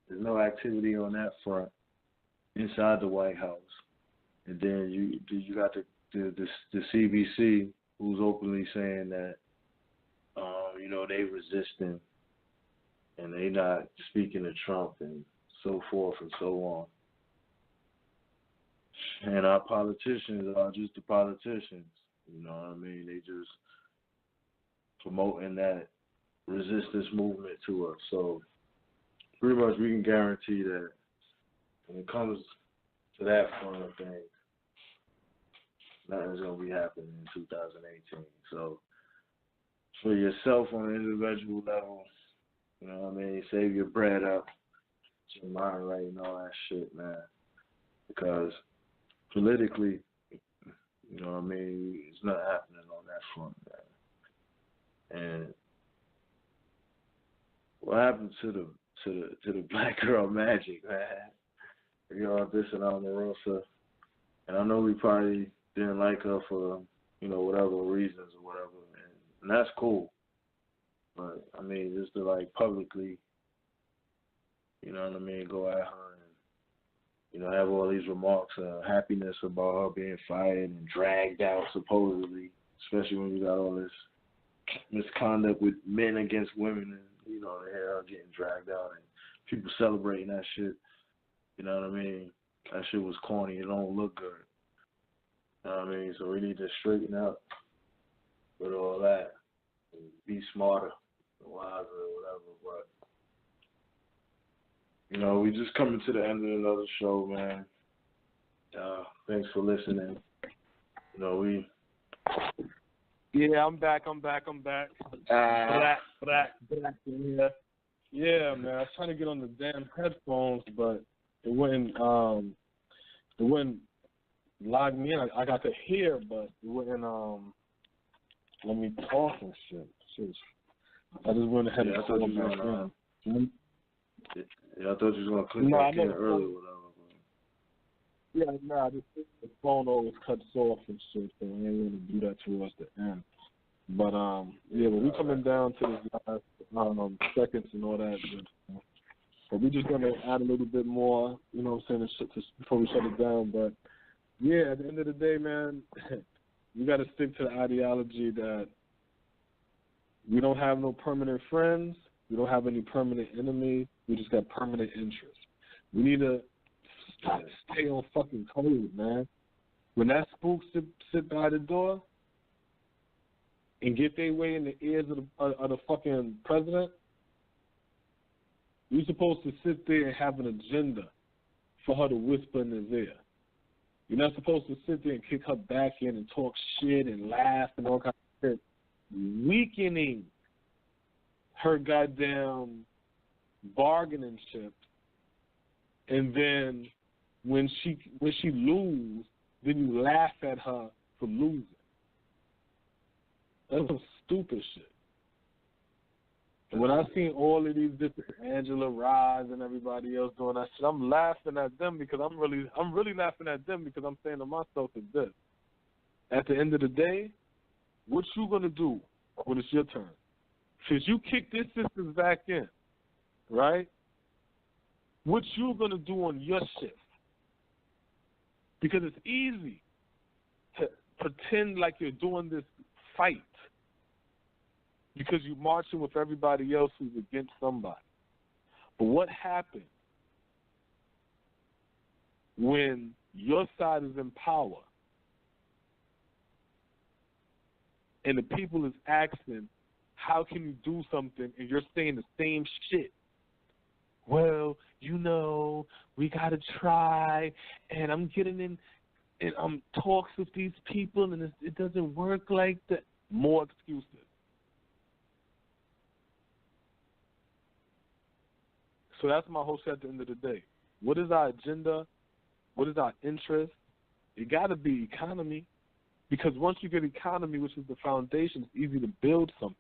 there's no activity on that front inside the White House. And then you got the CBC, who's openly saying that, you know, they resisting and they not speaking to Trump and so forth and so on. And our politicians are just the politicians, you know what I mean? They just promoting that resistance movement to us. So pretty much we can guarantee that when it comes to that front of things, nothing's going to be happening in 2018. So for yourself on an individual level, you know what I mean, save your bread up, your mind right and all that shit, man. Because politically, you know what I mean, it's not happening on that front, man. And what happened to the black girl magic, man? We all dissing Omarosa, and I know we probably didn't like her for, you know, whatever reasons or whatever, and that's cool. But I mean, just to like publicly, you know what I mean, go at her and, you know, have all these remarks of happiness about her being fired and dragged out supposedly, especially when you got all this misconduct with men against women, and you know, they had her getting dragged out and people celebrating that shit. You know what I mean? That shit was corny. It don't look good. You know what I mean? So we need to straighten up with all that and be smarter, wiser, or whatever. But you know, we just coming to the end of another show, man. Thanks for listening. You know, Yeah, I'm back. black in here. Yeah, man. I was trying to get on the damn headphones, but it wouldn't log me in. I got to hear, but it wouldn't let me talk and shit. I just went ahead and I thought you was in. Yeah, I thought you was gonna click back in early or whatever. Yeah, the phone always cuts off and shit, so I ain't gonna do that towards the end. But but we coming down to this last seconds and all that good stuff. But we just gonna add a little bit more, you know what I'm saying, before we shut it down. But yeah, at the end of the day, man, you gotta stick to the ideology that we don't have no permanent friends, we don't have any permanent enemies, we just got permanent interests. We need to stay on fucking code, man. When that spook sit by the door and get their way in the ears of the fucking president, you're supposed to sit there and have an agenda for her to whisper in his ear. You're not supposed to sit there and kick her back in and talk shit and laugh and all kinds of shit, weakening her goddamn bargaining chip. And then when she lose, then you laugh at her for losing. That's some stupid shit. And when I seen all of these different Angela Rise and everybody else doing that shit, I'm laughing at them because I'm really laughing at them because I'm saying to myself is this. At the end of the day, what you gonna do when it's your turn? Since you kick this sisters back in, right? What you gonna do on your shift? Because it's easy to pretend like you're doing this fight because you're marching with everybody else who's against somebody. But what happens when your side is in power and the people is asking, how can you do something, and you're saying the same shit? Well, you know, we got to try, and I'm getting in talks with these people, and it doesn't work like that. More excuses. So that's my whole shit at the end of the day. What is our agenda? What is our interest? It got to be economy, because once you get economy, which is the foundation, it's easy to build something.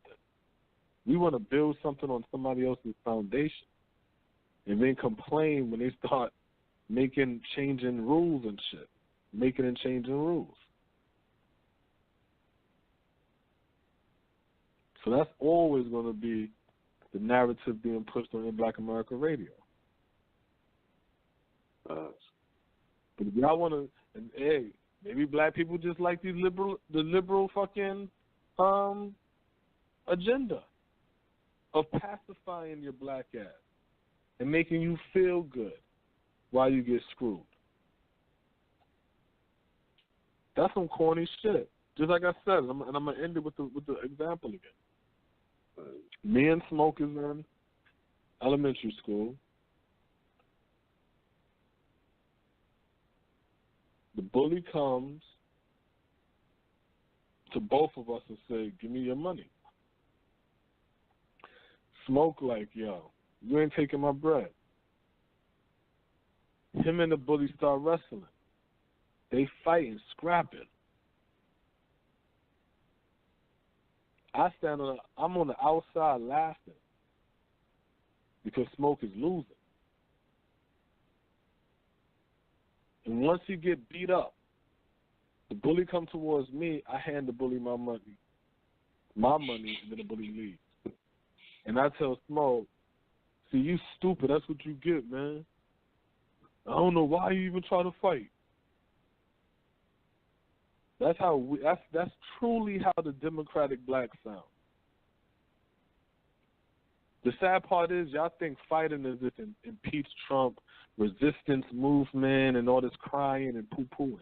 We want to build something on somebody else's foundation. And then complain when they start changing rules and shit. Making and changing rules. So that's always going to be the narrative being pushed on Black America Radio. But if y'all want to, and hey, maybe black people just like the liberal fucking agenda of pacifying your black ass and making you feel good while you get screwed. That's some corny shit. Just like I said, and I'm gonna end it with the example again. Me and Smoke is in elementary school. The bully comes to both of us and say, "Give me your money." Smoke like, "Yo, you ain't taking my bread." Him and the bully start wrestling. They fighting, scrapping. I'm on the outside laughing because Smoke is losing. And once he get beat up, the bully come towards me, I hand the bully my money, and then the bully leaves. And I tell Smoke, "See, you stupid. That's what you get, man. I don't know why you even try to fight." That's that's truly how the Democratic blacks sound. The sad part is y'all think fighting is this impeach Trump, resistance movement, and all this crying and poo-pooing.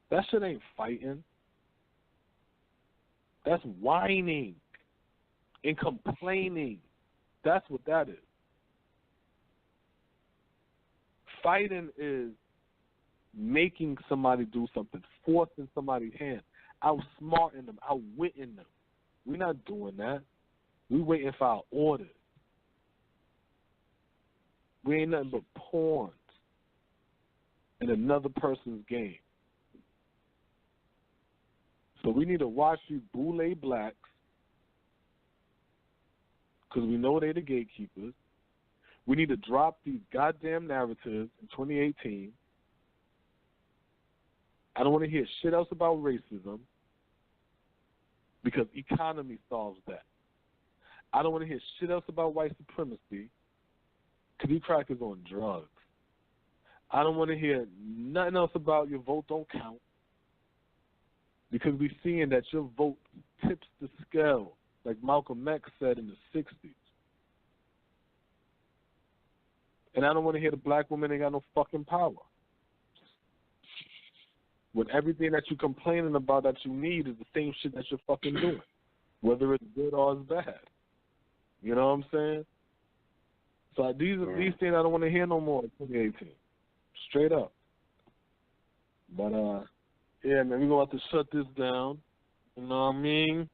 That shit ain't fighting. That's whining and complaining. That's what that is. Fighting is making somebody do something, forcing somebody's hand, outsmarting them, outwitting them. We're not doing that. We waiting for our orders. We ain't nothing but pawns in another person's game. So we need to watch these boule blacks, because we know they the gatekeepers. We need to drop these goddamn narratives in 2018. I don't want to hear shit else about racism, because economy solves that. I don't want to hear shit else about white supremacy, because you crackers on drugs. I don't want to hear nothing else about your vote don't count, because we're seeing that your vote tips the scale, like Malcolm X said in the 60s. And I don't want to hear the black woman ain't got no fucking power. When everything that you're complaining about that you need is the same shit that you're fucking doing, whether it's good or it's bad. You know what I'm saying? So these things I don't want to hear no more in 2018. Straight up. But, yeah, man, we're going to have to shut this down. You know what I mean?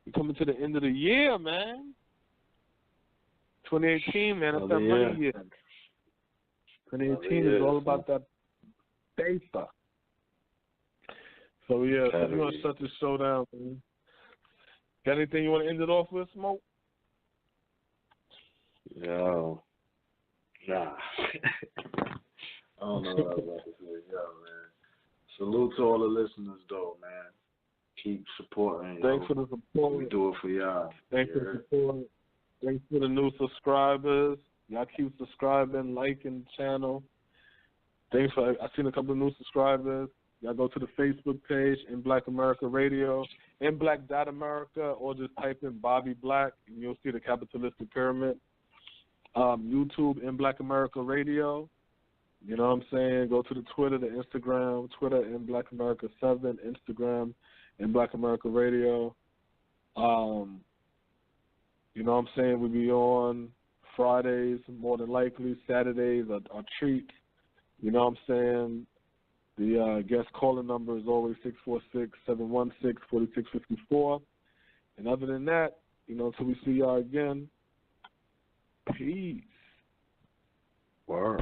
We're coming to the end of the year, man. 2018, man, that's that money year. 2018 is all about that paper. So, yeah, so we're going to shut this show down, man. Got anything you want to end it off with, Smoke? Yo. Nah. I don't know what I was about to say. Yo, man. Salute to all the listeners, though, man. Keep supporting. Thanks for the support. We do it for y'all. Thanks for the support. Thanks for the new subscribers. Y'all keep subscribing, liking the channel. Thanks for, I've seen a couple of new subscribers. Y'all go to the Facebook page, In Black America Radio, In Black America, or just type in Bobby Black, and you'll see the capitalistic pyramid. YouTube, In Black America Radio. You know what I'm saying? Go to the Twitter, the Instagram. Twitter, In Black America 7. Instagram, In Black America Radio. You know what I'm saying? We'll be on Fridays, more than likely. Saturdays are treats. You know what I'm saying? The guest calling number is always 646-716-4654. And other than that, you know, until we see y'all again, peace. Word.